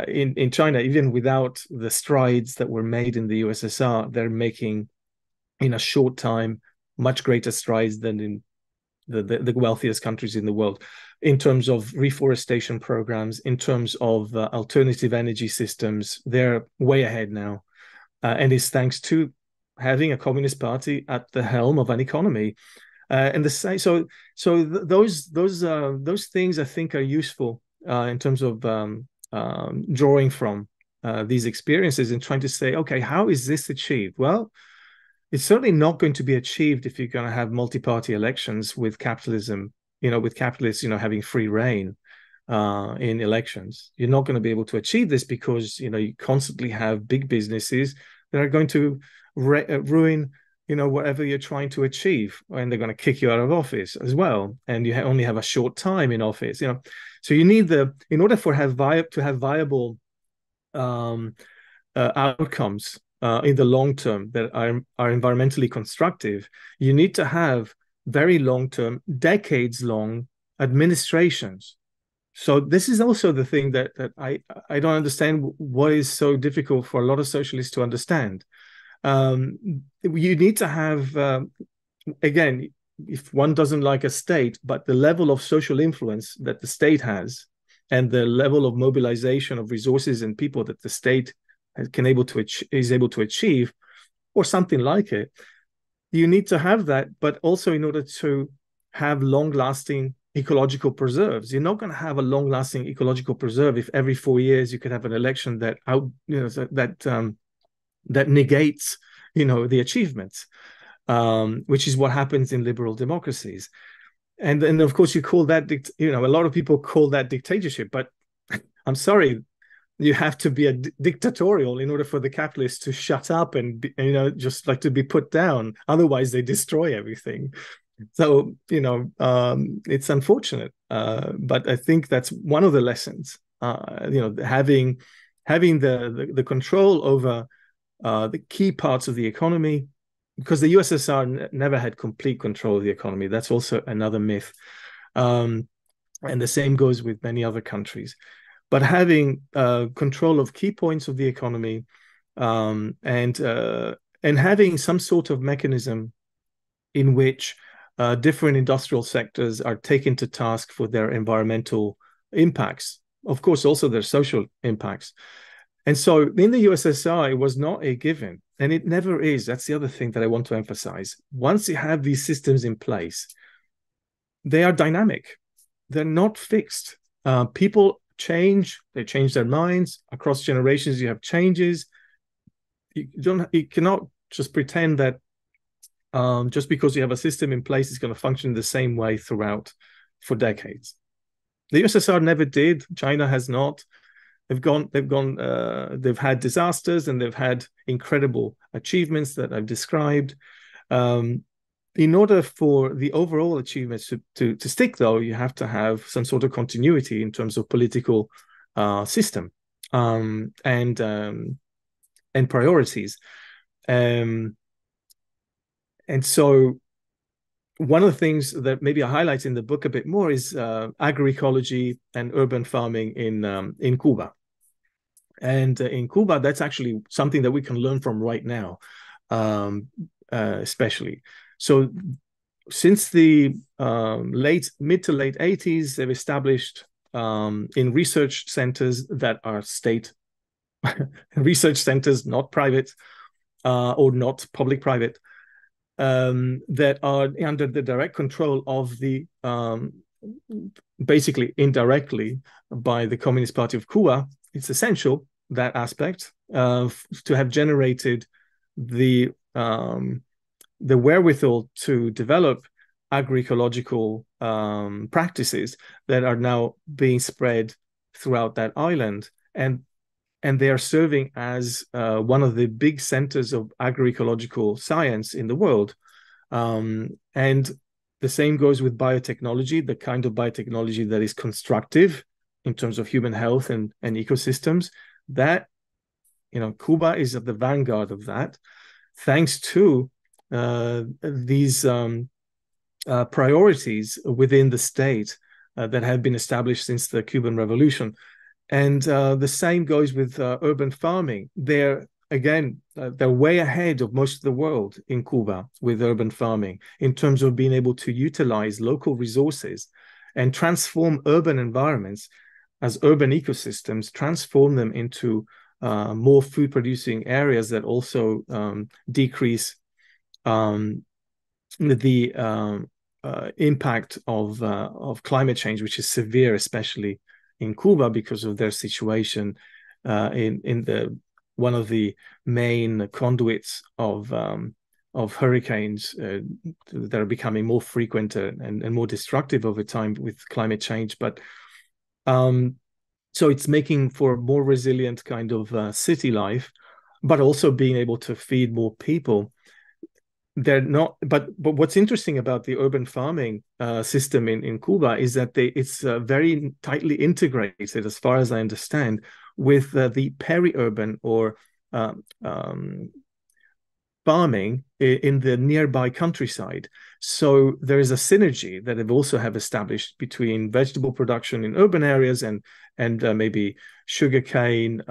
in China, even without the strides that were made in the USSR, they're making in a short time much greater strides than in the wealthiest countries in the world, in terms of reforestation programs, in terms of alternative energy systems. They're way ahead now, and it's thanks to having a communist party at the helm of an economy. And those things I think are useful in terms of drawing from these experiences and trying to say, okay, how is this achieved? Well, it's certainly not going to be achieved if you're going to have multi-party elections with capitalism, with capitalists, having free reign in elections. You're not going to be able to achieve this because, you constantly have big businesses that are going to ruin, whatever you're trying to achieve, and they're going to kick you out of office as well. And you only have a short time in office, So you need in order to have viable outcomes in the long term that are environmentally constructive, you need to have very long-term, decades-long administrations. So this is also the thing that I don't understand, what is so difficult for a lot of socialists to understand. You need to have, again, if one doesn't like a state, but the level of social influence that the state has and the level of mobilization of resources and people that the state is able to achieve, or something like it, you need to have that. But also, in order to have long-lasting ecological preserves, you're not going to have a long-lasting ecological preserve if every 4 years you could have an election that negates, the achievements, which is what happens in liberal democracies. And then, of course, you call that, a lot of people call that dictatorship. But I'm sorry, you have to be dictatorial in order for the capitalists to shut up and just like to be put down. Otherwise, they destroy everything. So it's unfortunate, but I think that's one of the lessons. Having the control over the key parts of the economy, because the USSR never had complete control of the economy. That's also another myth, and the same goes with many other countries. But having control of key points of the economy, and having some sort of mechanism in which different industrial sectors are taken to task for their environmental impacts, of course, also their social impacts. And so in the USSR, it was not a given, and it never is. That's the other thing that I want to emphasize. Once you have these systems in place, they are dynamic. They're not fixed. People change. They change their minds. Across generations, you have changes. You cannot just pretend that just because you have a system in place, it's going to function the same way throughout for decades. The USSR never did. China has not. They've had disasters, and they've had incredible achievements that I've described. In order for the overall achievements to stick, though, you have to have some sort of continuity in terms of political system and priorities. And so one of the things that maybe I highlight in the book a bit more is agroecology and urban farming in Cuba. And in Cuba, that's actually something that we can learn from right now, especially. So since the mid to late 80s, they've established in research centers that are state research centers, not private or not public-private, that are under the direct control of the, basically indirectly by the Communist Party of Cuba. It's essential, that aspect, to have generated the wherewithal to develop agroecological practices that are now being spread throughout that island. And they are serving as one of the big centers of agroecological science in the world. And the same goes with biotechnology, the kind of biotechnology that is constructive in terms of human health and ecosystems. That, Cuba is at the vanguard of that, thanks to these priorities within the state that have been established since the Cuban Revolution. And the same goes with urban farming. They're way ahead of most of the world in Cuba with urban farming in terms of being able to utilize local resources and transform urban environments as urban ecosystems, transform them into more food-producing areas that also decrease the impact of climate change, which is severe, especially in Cuba, because of their situation in the one of the main conduits of hurricanes that are becoming more frequent and more destructive over time with climate change. But so it's making for more resilient kind of city life, but also being able to feed more people. They're not, but what's interesting about the urban farming system in Cuba is that it's very tightly integrated, as far as I understand, with the peri-urban or farming in the nearby countryside. So there is a synergy that they also have established between vegetable production in urban areas and maybe sugarcane,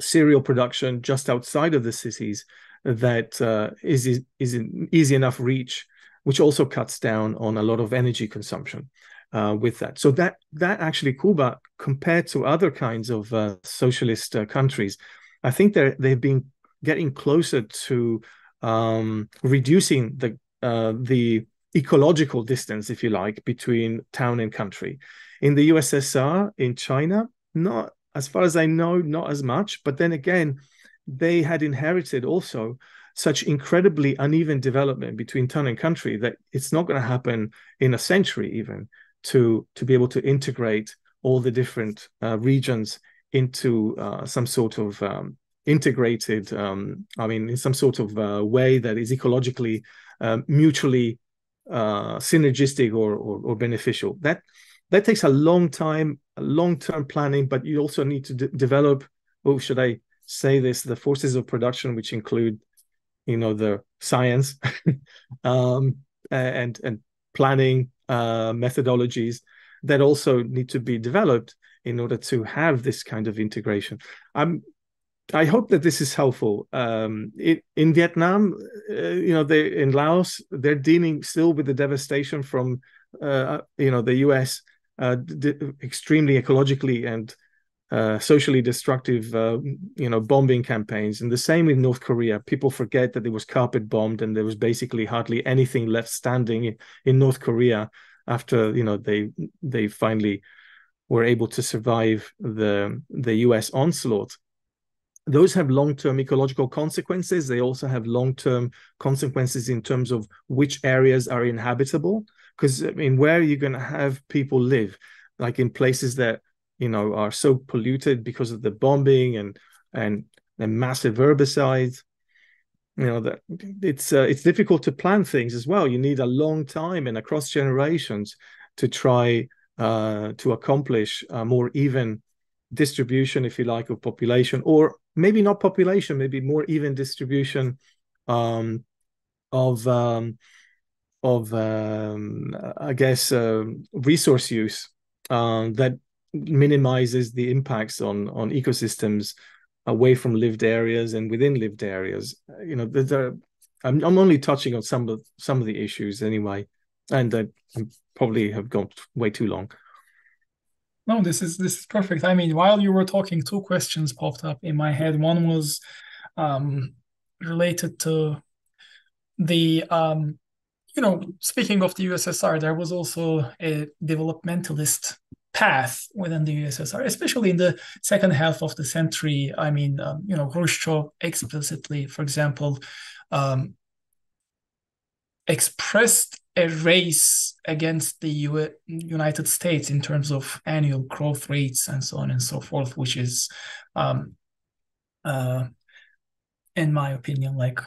cereal production just outside of the cities that is in easy enough reach, which also cuts down on a lot of energy consumption with that. So that actually Cuba, compared to other kinds of socialist countries, I think they've been getting closer to reducing the ecological distance, if you like, between town and country. In the USSR, in China, not as far as I know, not as much. But then again, they had inherited also such incredibly uneven development between town and country that it's not going to happen in a century even to be able to integrate all the different regions into some sort of integrated, in some sort of way that is ecologically mutually synergistic or beneficial. That takes a long time, long-term planning, but you also need to develop, should I say this, the forces of production, which include, the science and planning methodologies that also need to be developed in order to have this kind of integration. I hope that this is helpful. In Vietnam, in Laos, they're dealing still with the devastation from, the US extremely ecologically and socially destructive, bombing campaigns. And the same with North Korea. People forget that it was carpet bombed and there was basically hardly anything left standing in North Korea after, they finally were able to survive the US onslaught. Those have long-term ecological consequences. They also have long-term consequences in terms of which areas are inhabitable. Because, where are you going to have people live? Like in places that, are so polluted because of the bombing and massive herbicides. That it's difficult to plan things as well. You need a long time and across generations to try to accomplish a more even distribution, if you like, of population, or maybe not population, maybe more even distribution of I guess resource use that minimizes the impacts on ecosystems away from lived areas and within lived areas. I'm only touching on some of the issues anyway, and I probably have gone way too long. No, this is perfect. While you were talking, two questions popped up in my head. One was related to the speaking of the USSR, there was also a developmentalist path within the USSR, especially in the second half of the century. Khrushchev explicitly, for example, expressed a race against the United States in terms of annual growth rates and so on and so forth, which is, in my opinion, like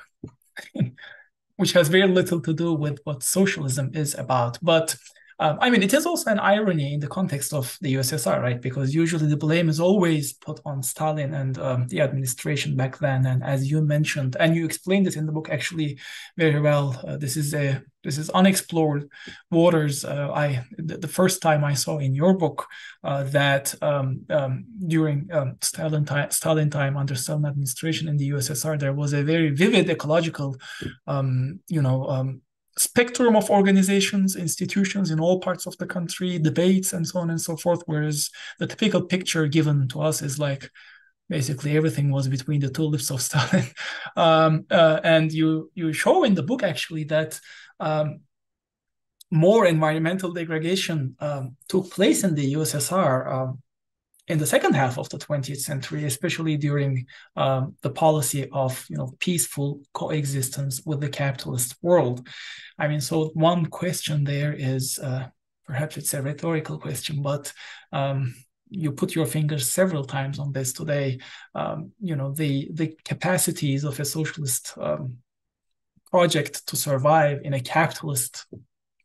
which has very little to do with what socialism is about. But I mean, it is also an irony in the context of the USSR, right? Because usually the blame is always put on Stalin and the administration back then. And as you mentioned, and you explained it in the book actually very well, this is unexplored waters. The first time I saw in your book that during Stalin time under Stalin administration in the USSR, there was a very vivid ecological, spectrum of organizations, institutions in all parts of the country, debates, and so on and so forth. Whereas the typical picture given to us is like basically everything was between the two lips of Stalin. And you show in the book actually that more environmental degradation took place in the USSR in the second half of the 20th century, especially during the policy of peaceful coexistence with the capitalist world. I mean, so one question there is, perhaps it's a rhetorical question, but you put your fingers several times on this today. The capacities of a socialist project to survive in a capitalist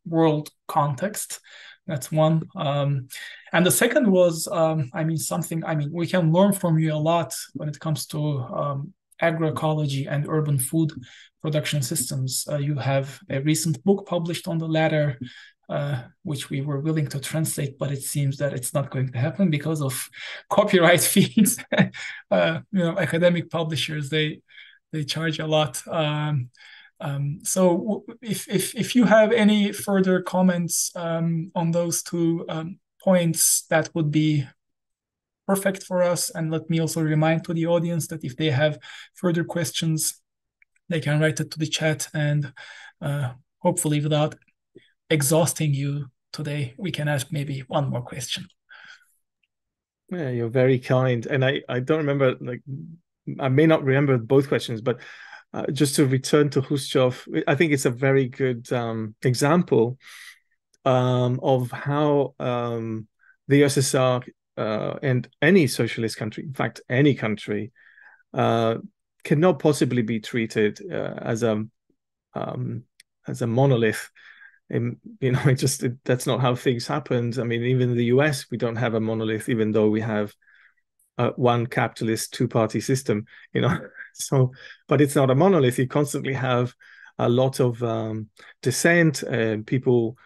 world context. That's one. And the second was, we can learn from you a lot when it comes to agroecology and urban food production systems. You have a recent book published on the latter, which we were willing to translate, but it seems that it's not going to happen because of copyright fees. Academic publishers, they charge a lot. So if you have any further comments on those two points, that would be perfect for us. And let me also remind to the audience that if they have further questions, they can write it to the chat, and hopefully without exhausting you today, we can ask maybe one more question. Yeah, you're very kind. And I don't remember, I may not remember both questions, but just to return to Khrushchev, I think it's a very good example of how the USSR and any socialist country, in fact, any country, cannot possibly be treated as a monolith. That's not how things happened. I mean, even in the US, we don't have a monolith, even though we have one capitalist two-party system, So, but it's not a monolith. You constantly have a lot of dissent and people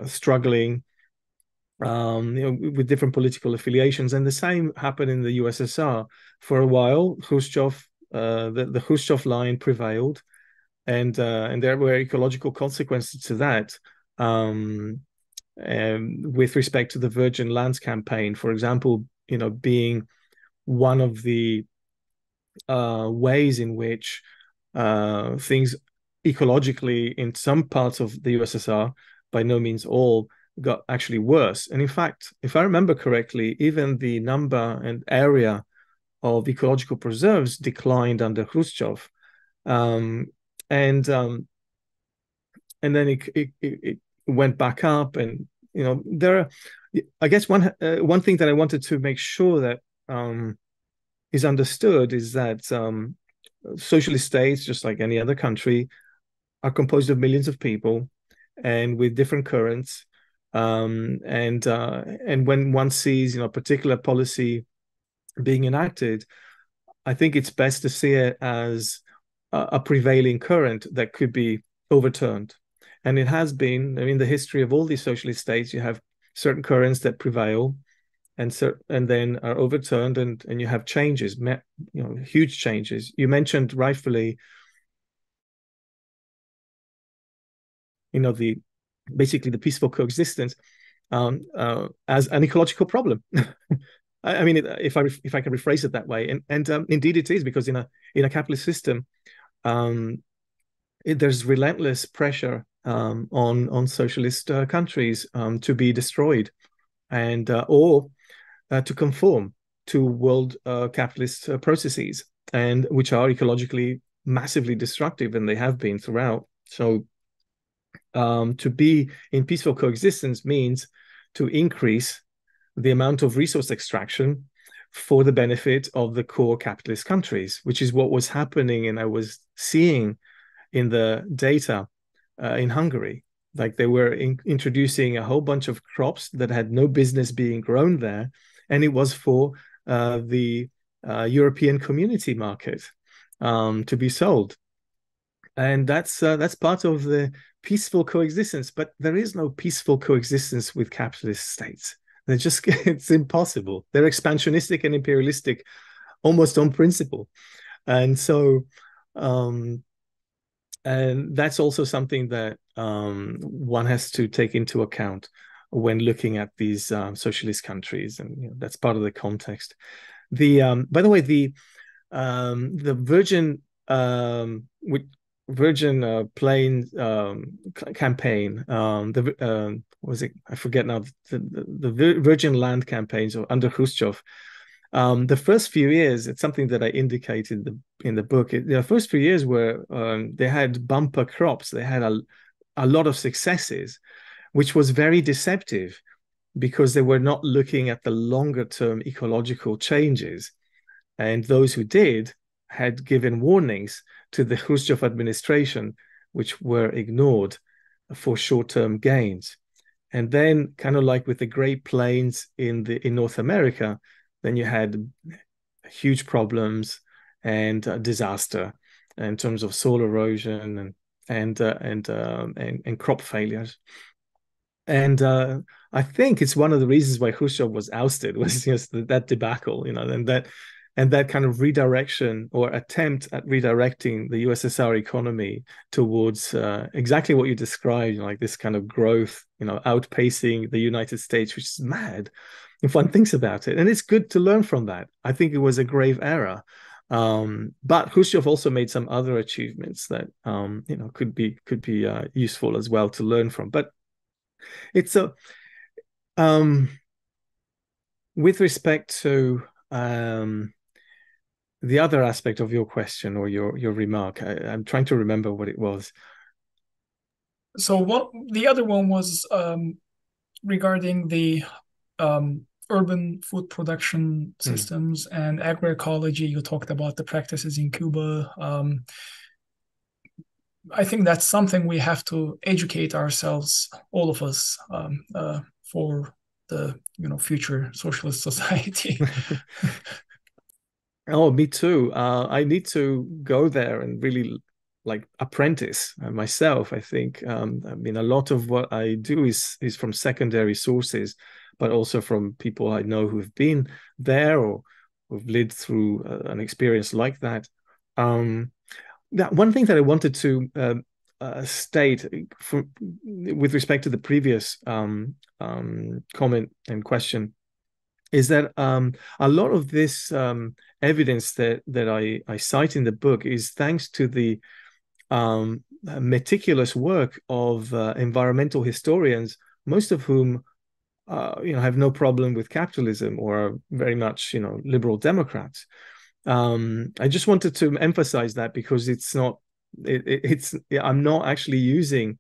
struggling with different political affiliations. And the same happened in the USSR. For a while, Khrushchev, the Khrushchev line prevailed, and there were ecological consequences to that. With respect to the Virgin Lands campaign, for example, being one of the ways in which things ecologically in some parts of the USSR, by no means all, got actually worse. And in fact, if I remember correctly, even the number and area of ecological preserves declined under Khrushchev. And then it went back up, and I guess one thing that I wanted to make sure that is understood is that socialist states, just like any other country, are composed of millions of people and with different currents. And when one sees a particular policy being enacted, I think it's best to see it as a prevailing current that could be overturned. And it has been. I mean, the history of all these socialist states, you have certain currents that prevail and then are overturned, and you have changes, huge changes. You mentioned rightfully, basically the peaceful coexistence as an ecological problem. I mean, if I can rephrase it that way, and indeed it is, because in a capitalist system, there's relentless pressure on socialist countries to be destroyed, and or to conform to world capitalist processes, and which are ecologically massively destructive, and they have been throughout. So to be in peaceful coexistence means to increase the amount of resource extraction for the benefit of the core capitalist countries, which is what was happening, and I was seeing in the data in Hungary. Like they were introducing a whole bunch of crops that had no business being grown there, and it was for the European community market to be sold. And that's part of the peaceful coexistence. But there is no peaceful coexistence with capitalist states. They're just it's impossible. They're expansionistic and imperialistic, almost on principle. And so, and that's also something that one has to take into account when looking at these socialist countries, and that's part of the context. By the way, the Virgin Plains campaign, what was it? I forget now. The Virgin Land campaigns under Khrushchev. The first few years, it's something that I indicated in the book. The first few years were they had bumper crops. They had a lot of successes, which was very deceptive because they were not looking at the longer term ecological changes. And those who did had given warnings to the Khrushchev administration, which were ignored for short-term gains. And then, kind of like with the Great Plains in North America, then you had huge problems and disaster in terms of soil erosion and crop failures. And I think it's one of the reasons why Khrushchev was ousted was just that debacle, and that kind of redirection or attempt at redirecting the USSR economy towards exactly what you described, like this kind of growth, outpacing the United States, which is mad if one thinks about it. And it's good to learn from that. I think it was a grave error. But Khrushchev also made some other achievements that could be useful as well to learn from. But it's with respect to the other aspect of your question or your remark, I'm trying to remember what it was. So the other one was regarding the urban food production systems and agroecology. You talked about the practices in Cuba. I think that's something we have to educate ourselves, all of us, for the future socialist society. Oh, me too. I need to go there and really apprentice myself. I think a lot of what I do is from secondary sources, but also from people I know who've been there or who've lived through an experience like that. That one thing that I wanted to state with respect to the previous comment and question is that a lot of this evidence that I cite in the book is thanks to the meticulous work of environmental historians, most of whom have no problem with capitalism or are very much liberal Democrats. I just wanted to emphasize that because I'm not actually using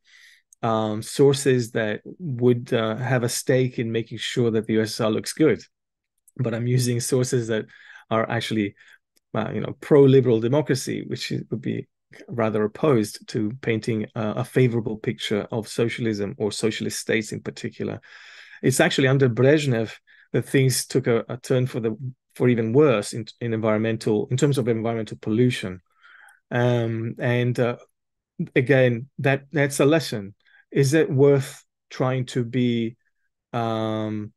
sources that would have a stake in making sure that the USSR looks good, but I'm using sources that are actually pro-liberal democracy, which would be rather opposed to painting a favorable picture of socialism or socialist states in particular. It's actually under Brezhnev that things took a turn for even worse in terms of environmental pollution. Again, that's a lesson. Is it worth trying to be part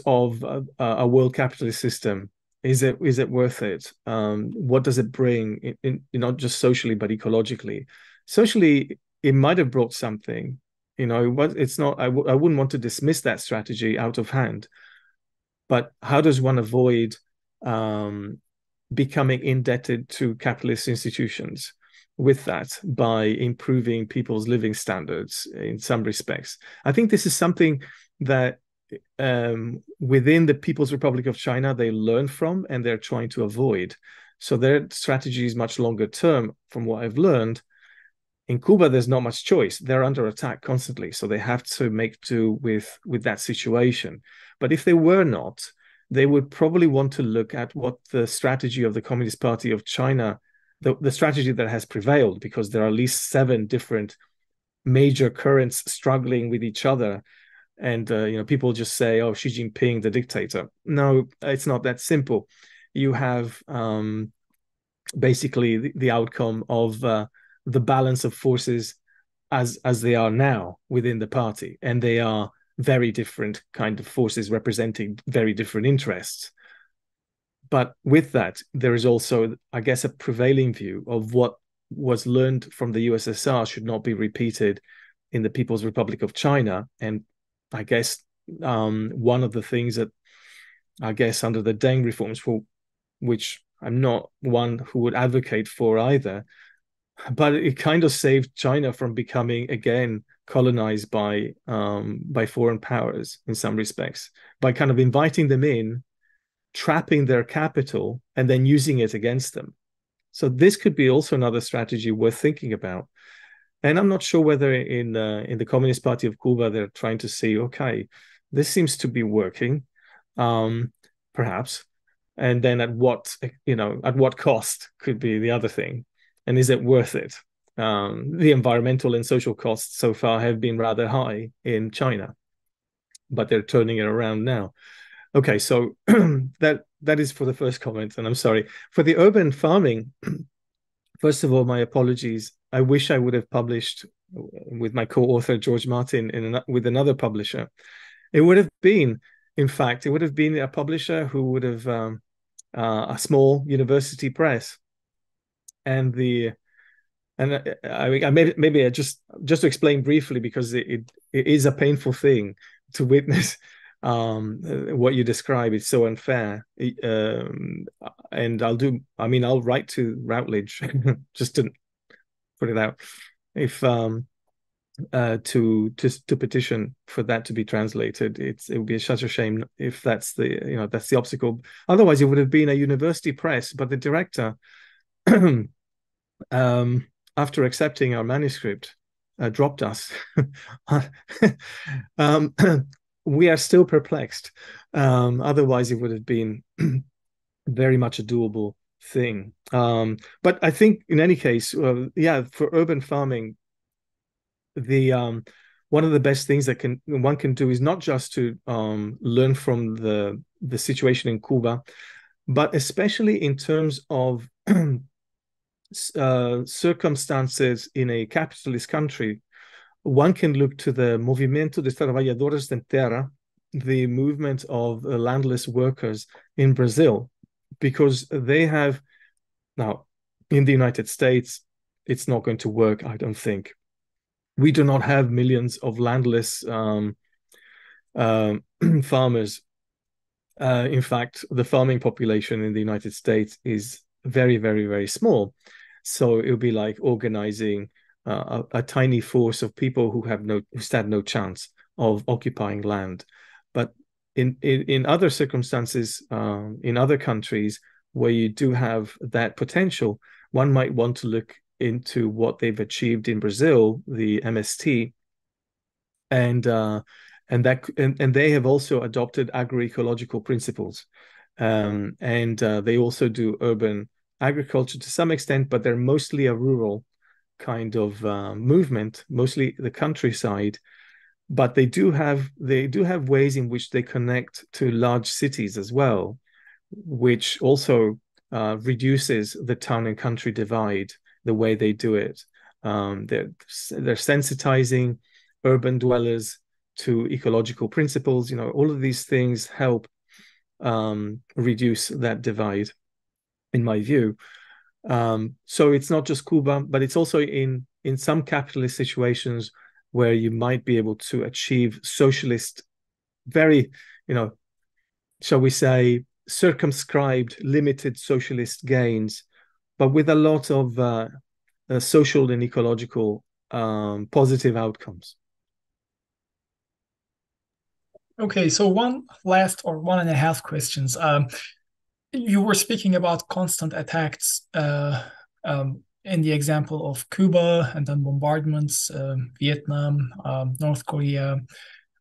of a world capitalist system? Is it worth it? What does it bring, not just socially but ecologically? Socially, it might have brought something. It's not. I wouldn't want to dismiss that strategy out of hand. But how does one avoid becoming indebted to capitalist institutions with that by improving people's living standards in some respects? I think this is something that within the People's Republic of China, they learn from and they're trying to avoid. So their strategy is much longer term from what I've learned. In Cuba, there's not much choice. They're under attack constantly. So they have to make do with that situation. But if they were not, they would probably want to look at what the strategy of the Communist Party of China the strategy that has prevailed, because there are at least 7 different major currents struggling with each other. And people just say, "Oh, Xi Jinping, the dictator." No, it's not that simple. You have basically the outcome of the balance of forces as they are now within the party, and they are very different kind of forces representing very different interests. But with that, there is also, I guess, a prevailing view of what was learned from the USSR should not be repeated in the People's Republic of China. And I guess one of the things that, I guess, under the Deng reforms, for which I'm not one who would advocate for either, but it kind of saved China from becoming again colonized by foreign powers in some respects, by kind of inviting them in, trapping their capital, and then using it against them. So this could be also another strategy worth thinking about. And I'm not sure whether in the Communist Party of Cuba they're trying to say, okay, this seems to be working, perhaps, and then at what cost could be the other thing, and is it worth it? The environmental and social costs so far have been rather high in China, but they're turning it around now. Okay, so that is for the first comment, and I'm sorry. For the urban farming, first of all, my apologies. I wish I would have published with my co-author, George Martin, with another publisher. It would have been, in fact, a publisher who would have a small university press. And I maybe just to explain briefly, because it is a painful thing to witness what you describe. It's so unfair. And I'll write to Routledge just to put it out, if to petition for that to be translated. It would be such a shame if that's the obstacle. Otherwise, it would have been a university press, but the director, after accepting our manuscript, dropped us. We are still perplexed. Otherwise, it would have been very much a doable thing. But I think in any case, for urban farming, the one of the best things that one can do is not just to learn from the situation in Cuba, but especially in terms of circumstances in a capitalist country. One can look to the Movimiento de Trabajadores de Terra, the movement of landless workers in Brazil, because they have, now in the United States, it's not going to work, I don't think. We do not have millions of landless farmers. In fact, the farming population in the United States is very, very, very small. So it would be like organizing a tiny force of people who stand no chance of occupying land. But in other circumstances, in other countries where you do have that potential, one might want to look into what they've achieved in Brazil, the MST, and they have also adopted agroecological principles, and they also do urban agriculture to some extent, but they're mostly a rural kind of movement, mostly the countryside. But they do have ways in which they connect to large cities as well, which also reduces the town and country divide. The way they do it, they're sensitizing urban dwellers to ecological principles. All of these things help reduce that divide, in my view. So it's not just Cuba, but it's also in some capitalist situations where you might be able to achieve socialist, very, shall we say, circumscribed, limited socialist gains, but with a lot of social and ecological positive outcomes. Okay, so one last or 1.5 questions. You were speaking about constant attacks in the example of Cuba, and then bombardments, Vietnam, North Korea.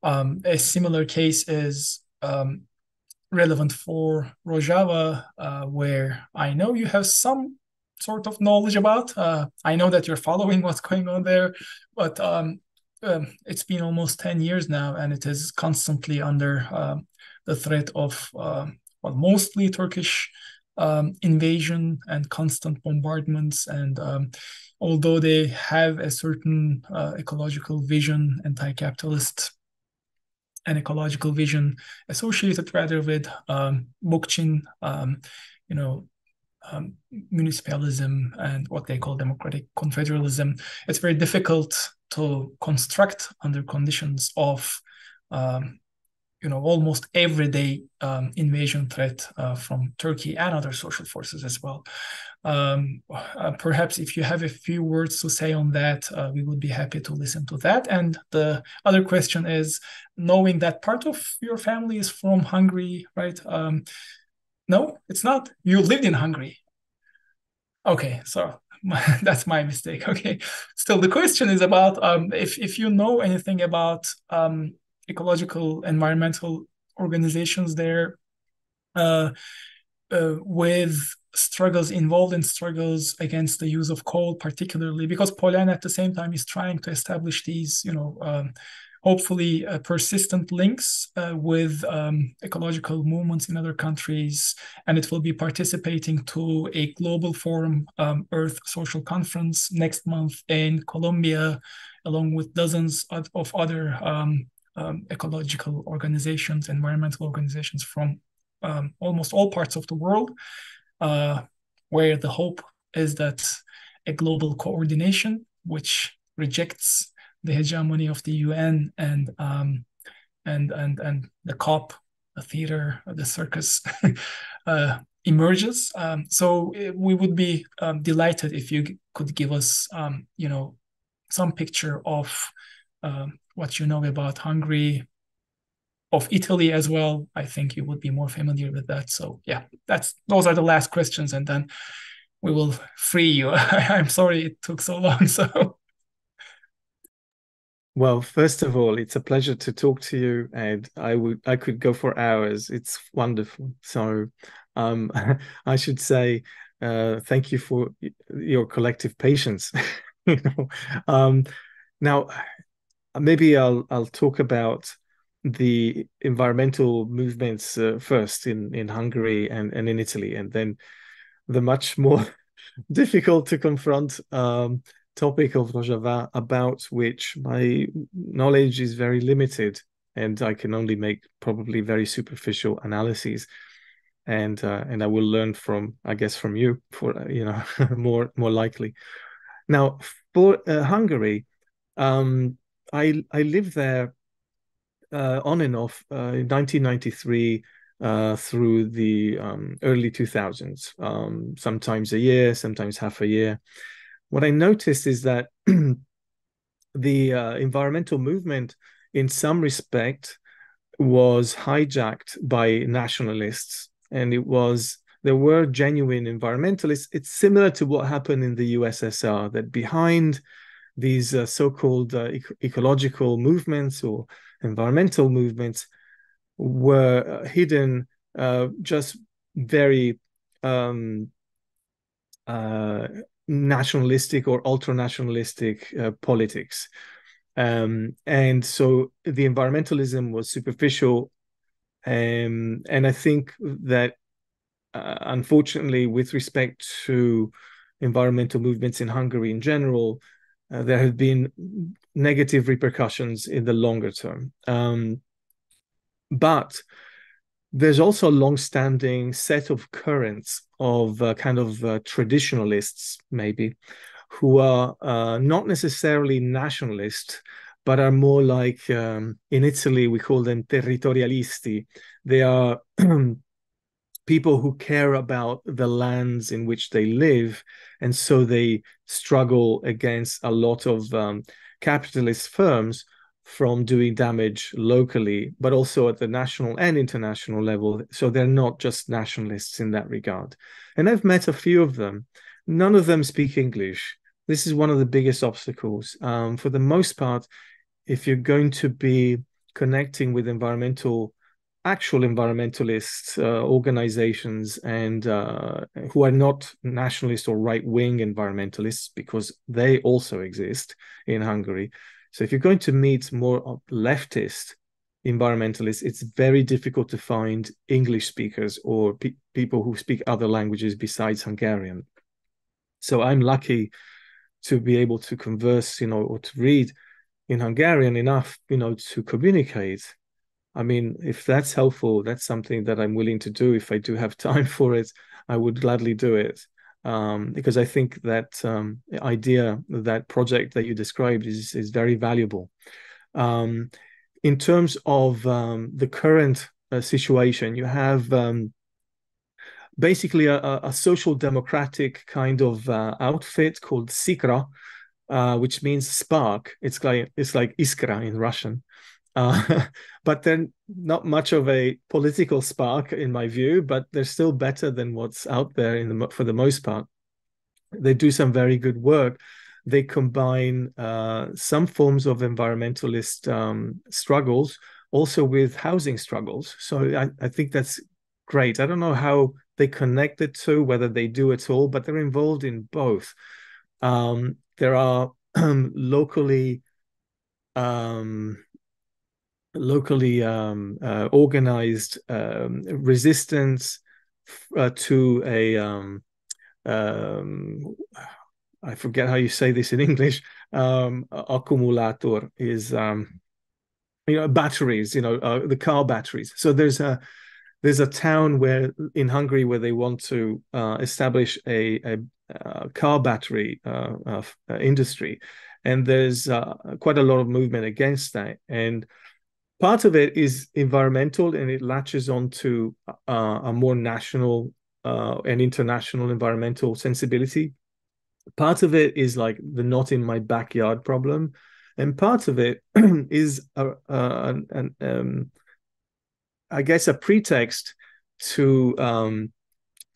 A similar case is relevant for Rojava, where I know you have some sort of knowledge about. I know that you're following what's going on there, but it's been almost 10 years now, and it is constantly under the threat of well, mostly Turkish invasion and constant bombardments. And although they have a certain ecological vision, anti-capitalist and ecological vision associated rather with Bokchin, you know, municipalism and what they call democratic confederalism, it's very difficult to construct under conditions of almost everyday invasion threat from Turkey and other social forces as well. Perhaps if you have a few words to say on that, we would be happy to listen to that. And the other question is, knowing that part of your family is from Hungary, right? No, it's not. You lived in Hungary. Okay, so that's my mistake. Okay, still the question is about if you know anything about ecological, environmental organizations there with struggles, involved in struggles against the use of coal, particularly because Polen at the same time is trying to establish these, hopefully persistent links with ecological movements in other countries, and it will be participating to a global forum, Earth Social Conference, next month in Colombia, along with dozens of other ecological organizations, environmental organizations from almost all parts of the world, where the hope is that a global coordination, which rejects the hegemony of the UN and the COP, the theater, the circus, emerges. So we would be delighted if you could give us, some picture of what you know about Hungary, of Italy as well. I think you would be more familiar with that. So yeah, those are the last questions, and then we will free you. I'm sorry it took so long. So. Well, first of all, it's a pleasure to talk to you, and I could go for hours. It's wonderful. So I should say thank you for your collective patience. Now maybe I'll talk about the environmental movements first in Hungary and in Italy, and then the much more difficult to confront topic of Rojava, about which my knowledge is very limited, and I can only make probably very superficial analyses. And I will learn from, I guess, from you, for more likely. Now, for Hungary, I lived there on and off in 1993 through the early 2000s, sometimes a year, sometimes half a year. What I noticed is that the environmental movement, in some respect, was hijacked by nationalists, and there were genuine environmentalists. It's similar to what happened in the USSR, that behind these so-called ecological movements or environmental movements were hidden just very nationalistic or ultra-nationalistic politics. And so the environmentalism was superficial. And I think that, unfortunately, with respect to environmental movements in Hungary in general, there have been negative repercussions in the longer term. But there's also a long-standing set of currents of kind of traditionalists, maybe, who are not necessarily nationalist, but are more like, in Italy, we call them territorialisti. They are people who care about the lands in which they live, and so they struggle against a lot of capitalist firms from doing damage locally, but also at the national and international level. So they're not just nationalists in that regard. And I've met a few of them. None of them speak English. This is one of the biggest obstacles. For the most part, if you're going to be connecting with environmental actual environmentalist organizations and who are not nationalist or right-wing environmentalists, because they also exist in Hungary. So if you're going to meet more leftist environmentalists, it's very difficult to find English speakers or people who speak other languages besides Hungarian. So I'm lucky to be able to converse, or to read in Hungarian enough, to communicate. I mean, if that's helpful, that's something that I'm willing to do. If I do have time for it, I would gladly do it. Because I think that idea, that project that you described is very valuable. In terms of the current situation, you have basically a social democratic kind of outfit called Sikra, which means spark. It's like Iskra in Russian. But they're not much of a political spark in my view, but they're still better than what's out there for the most part. They do some very good work. They combine some forms of environmentalist struggles also with housing struggles. So I think that's great. I don't know how they connect the two, whether they do at all, but they're involved in both. There are locally organized resistance to a I forget how you say this in English. Accumulator is batteries, the car batteries. So there's a town in Hungary where they want to establish a car battery industry, and there's quite a lot of movement against that. And part of it is environmental, and it latches onto a more national and international environmental sensibility. Part of it is like the not in my backyard problem, and part of it is I guess a pretext to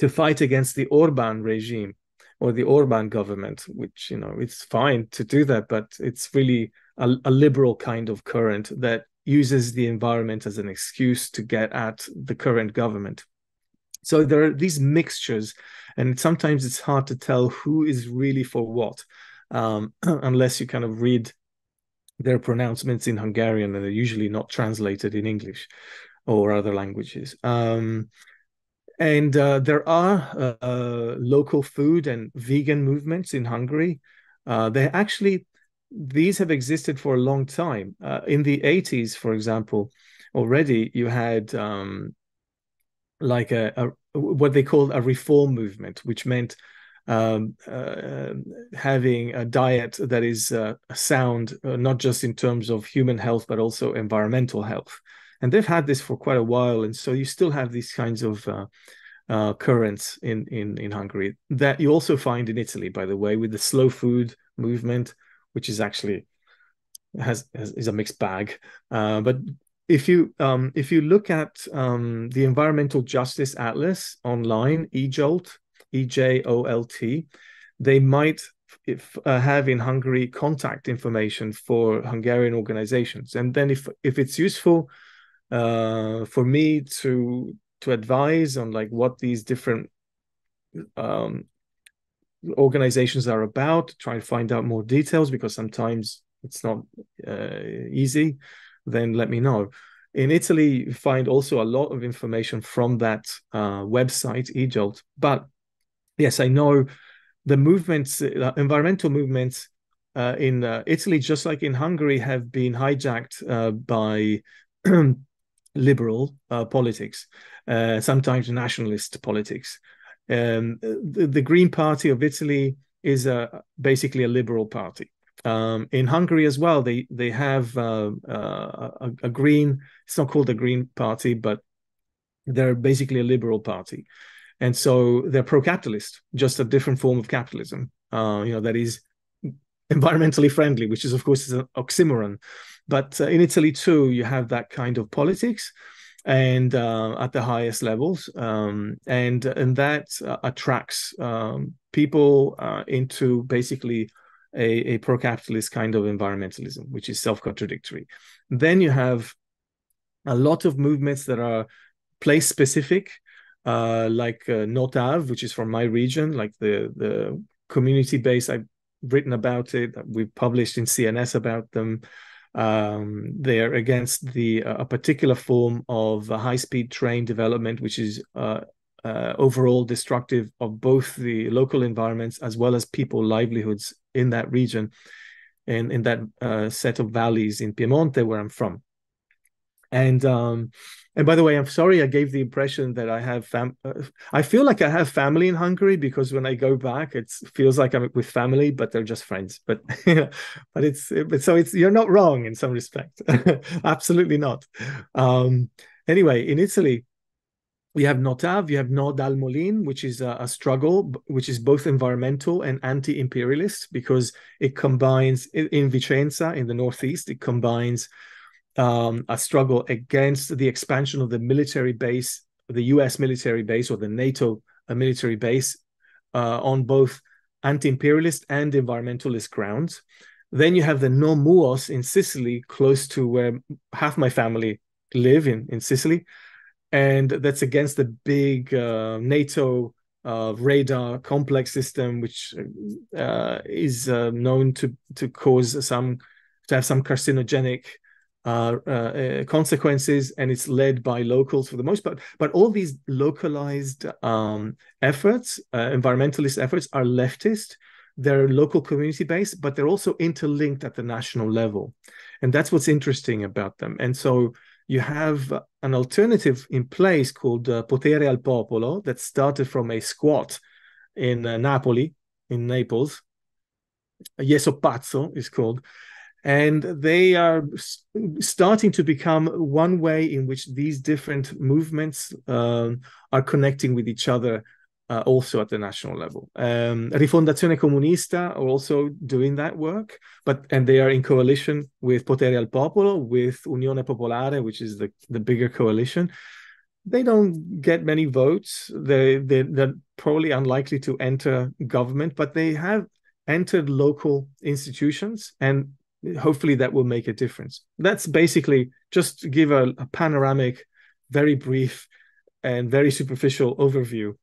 fight against the Orban regime or the Orban government, which it's fine to do that, but it's really a liberal kind of current that uses the environment as an excuse to get at the current government. So there are these mixtures, and sometimes it's hard to tell who is really for what, unless you kind of read their pronouncements in Hungarian, and they're usually not translated in English or other languages. And there are local food and vegan movements in Hungary. These have existed for a long time. In the 80s, for example, already you had like what they called a reform movement, which meant having a diet that is sound, not just in terms of human health, but also environmental health. And they've had this for quite a while. And so you still have these kinds of currents in Hungary that you also find in Italy, by the way, with the slow food movement, which is actually is a mixed bag. But if you look at the Environmental Justice Atlas online, EJOLT, EJOLT, they might have in Hungary contact information for Hungarian organizations. And then if it's useful for me to advise on like what these different organizations are about, try and find out more details, because sometimes it's not easy, then let me know. In Italy, you find also a lot of information from that website, EJOLT. But yes, I know the movements, environmental movements in Italy, just like in Hungary, have been hijacked by liberal politics, sometimes nationalist politics. The Green Party of Italy is basically a liberal party. In Hungary as well, they have a green. It's not called a Green Party, but they're basically a liberal party, and so they're pro-capitalist, just a different form of capitalism. That is environmentally friendly, which is of course an oxymoron. But in Italy too, you have that kind of politics, and at the highest levels, and that attracts people into basically a pro-capitalist kind of environmentalism, which is self-contradictory. Then you have a lot of movements that are place specific, like Notav, which is from my region, like the community base. I've written about it. We've published in CNS about them. They're against a particular form of high-speed train development, which is overall destructive of both the local environments as well as people livelihoods in that region, and in that set of valleys in Piemonte, where I'm from. And by the way, I'm sorry I gave the impression that I have I feel like I have family in Hungary, because when I go back, it feels like I'm with family, but they're just friends. But it's you're not wrong in some respect. Absolutely not. Anyway, in Italy, you have Notav, you have No dal Molin, which is a struggle, which is both environmental and anti-imperialist, because it combines in Vicenza, in the northeast, it combines a struggle against the expansion of the military base, the US military base or the NATO military base, on both anti-imperialist and environmentalist grounds. Then you have the No Muos in Sicily, close to where half my family live in Sicily. And that's against the big NATO radar complex system, which is known to have some carcinogenic consequences, and it's led by locals for the most part. But all these localized efforts, environmentalist efforts, are leftist. They're local community based, but they're also interlinked at the national level. And that's what's interesting about them. And so you have an alternative in place called Potere al Popolo that started from a squat in Napoli, in Naples. Yeso Pazzo is called. And they are starting to become one way in which these different movements are connecting with each other, also at the national level. Rifondazione Comunista are also doing that work, and they are in coalition with Potere al Popolo, with Unione Popolare, which is the bigger coalition. They don't get many votes. They're probably unlikely to enter government, but they have entered local institutions, and hopefully that will make a difference. That's basically, just to give a panoramic, very brief and very superficial overview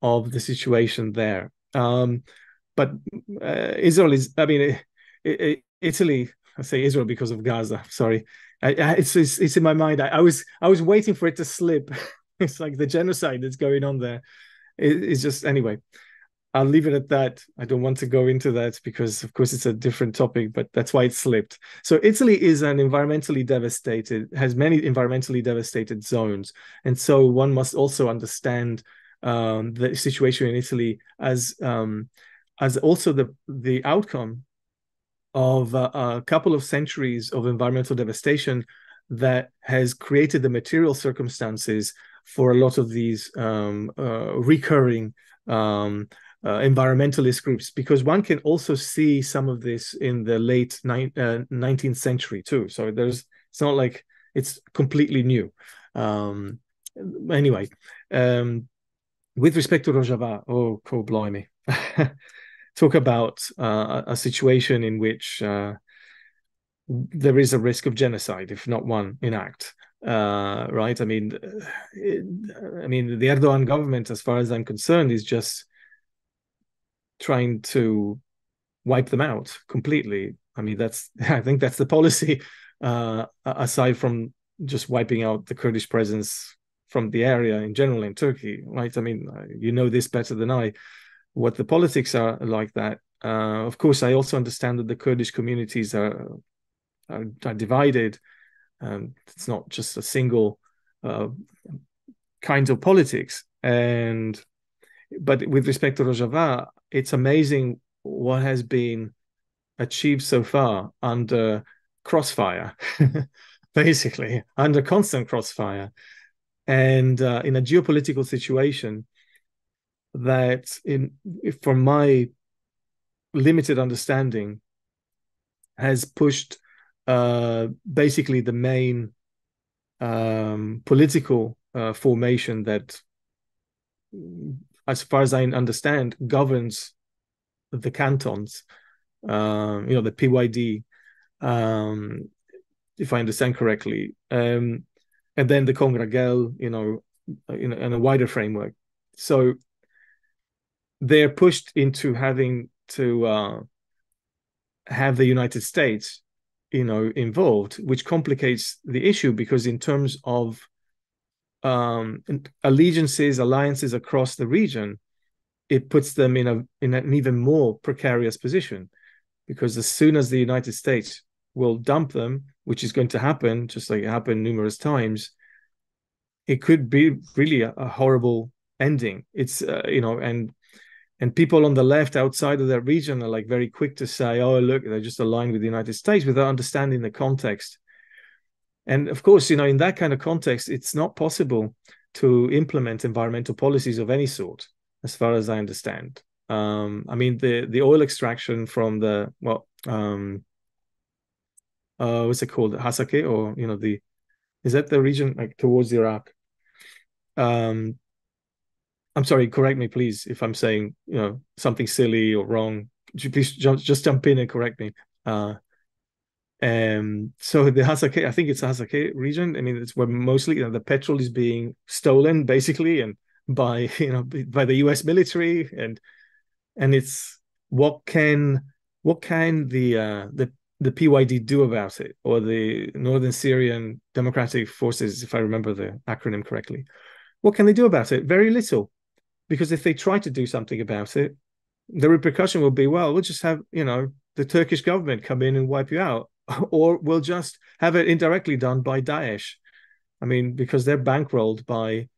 of the situation there. But Israel is, I mean, Italy, I say Israel because of Gaza, sorry. It's in my mind. I was waiting for it to slip. It's like the genocide that's going on there. It's just, anyway, I'll leave it at that. I don't want to go into that because, of course, it's a different topic, but that's why it slipped. So Italy is has many environmentally devastated zones. And so one must also understand the situation in Italy as also the outcome of a couple of centuries of environmental devastation that has created the material circumstances for a lot of these recurring environmentalist groups, because one can also see some of this in the late 19th century too. So it's not like it's completely new. Anyway, with respect to Rojava, oh, blimey. Talk about a situation in which there is a risk of genocide, if not one enact. Right? I mean, the Erdogan government, as far as I'm concerned, is just trying to wipe them out completely. I mean, I think that's the policy, aside from just wiping out the Kurdish presence from the area in general in Turkey, right? I mean, you know this better than I, what the politics are like that. Of course, I also understand that the Kurdish communities are divided. It's not just a single kind of politics. But with respect to Rojava, it's amazing what has been achieved so far under crossfire, basically, under constant crossfire. And in a geopolitical situation that, from my limited understanding, has pushed basically the main political formation that, as far as I understand, governs the cantons, the PYD, if I understand correctly. and then the Congregel, in a wider framework. So they're pushed into having to have the United States, involved, which complicates the issue, because in terms of alliances across the region, it puts them in an even more precarious position, because as soon as the United States will dump them, which is going to happen, just like it happened numerous times, it could be really a horrible ending. It's and people on the left outside of that region are like very quick to say, oh, look, they're just aligned with the United States, without understanding the context. And of course, in that kind of context, it's not possible to implement environmental policies of any sort, as far as I understand. I mean, the oil extraction from the, what's it called, Hasake, or is that the region like towards Iraq? I'm sorry, correct me, please, if I'm saying something silly or wrong. Please just jump in and correct me. So the Hasake, I think it's the Hasake region. I mean, it's where mostly the petrol is being stolen, basically, and by the U.S. military, and it's what can the PYD do about it, or the Northern Syrian Democratic Forces, if I remember the acronym correctly? What can they do about it? Very little, because if they try to do something about it, the repercussion will be, well, we'll just have the Turkish government come in and wipe you out, or we'll just have it indirectly done by Daesh. I mean, because they're bankrolled by,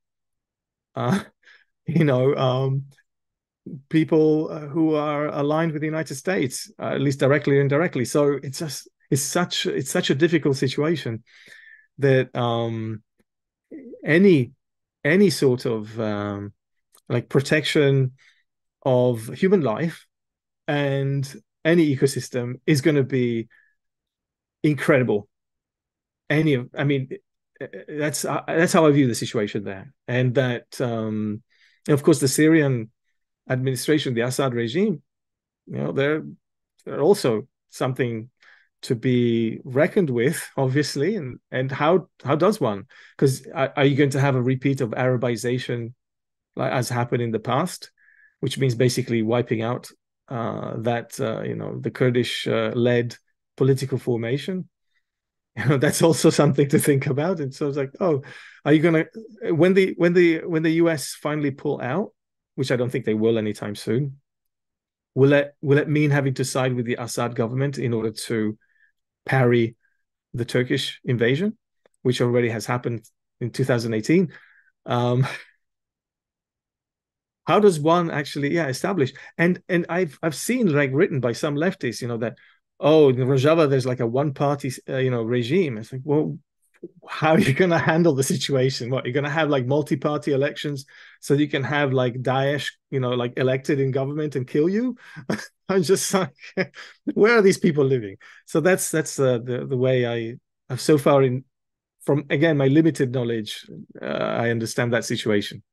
people who are aligned with the United States, at least directly or indirectly. So it's such a difficult situation that any sort of like protection of human life and any ecosystem is going to be incredible. I mean, that's how I view the situation there. And that, of course, the Syrian administration, the Assad regime, they're also something to be reckoned with, obviously. And how does one? Because are you going to have a repeat of Arabization, like as happened in the past, which means basically wiping out the Kurdish led political formation? That's also something to think about. And so it's like, oh, are you gonna, when the US finally pull out, which I don't think they will anytime soon, will it mean having to side with the Assad government in order to parry the Turkish invasion, which already has happened in 2018? How does one actually establish? And I've seen, like, written by some leftists, that, oh, in Rojava there's like a one party regime. It's like, well, how are you going to handle the situation? What, you're going to have like multi-party elections so you can have like Daesh, like elected in government and kill you? I'm just like, where are these people living? So that's the way I have so far, from again my limited knowledge, I understand that situation.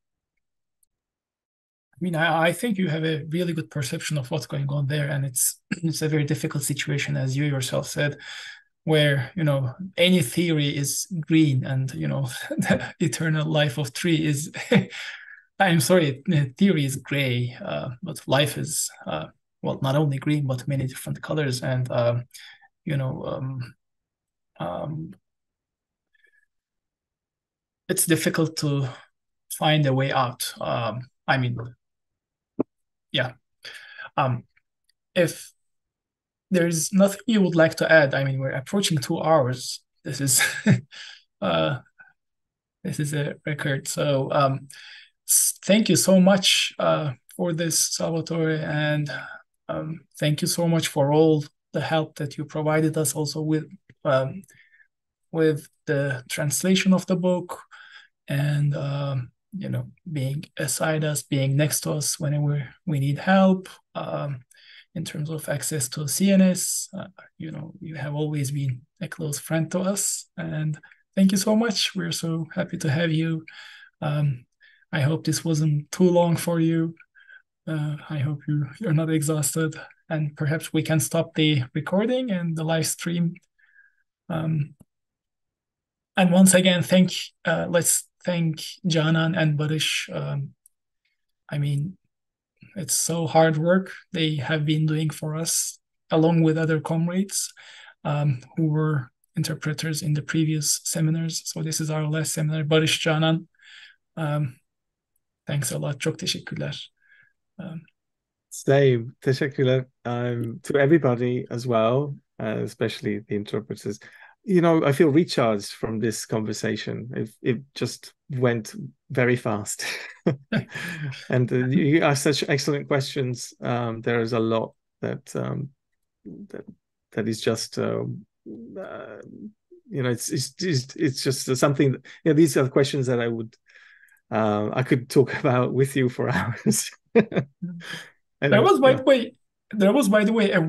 I mean, I think you have a really good perception of what's going on there, and it's a very difficult situation, as you yourself said, where any theory is green, and the eternal life of tree is. I'm sorry, theory is gray, but life is well, not only green but many different colors, and you know it's difficult to find a way out. I mean, yeah. If there's nothing you would like to add, I mean, we're approaching 2 hours. This is uh, this is a record. So thank you so much for this, Salvatore, and thank you so much for all the help that you provided us, also with the translation of the book, and being aside us, being next to us whenever we need help. In terms of access to CNS, you have always been a close friend to us, and thank you so much. We're so happy to have you. I hope this wasn't too long for you. I hope you're not exhausted, and perhaps we can stop the recording and the live stream. And once again, let's thank Canan and Barış. I mean, it's so hard work they have been doing for us, along with other comrades who were interpreters in the previous seminars. So this is our last seminar. Barış, Canan, thanks a lot. Çok teşekkürler. Same. Teşekkürler to everybody as well, especially the interpreters. You know, I feel recharged from this conversation. It just went very fast. And you asked such excellent questions. There is a lot that is just you know, it's just something that, you know, these are the questions that I could talk about with you for hours. There was, by the way, a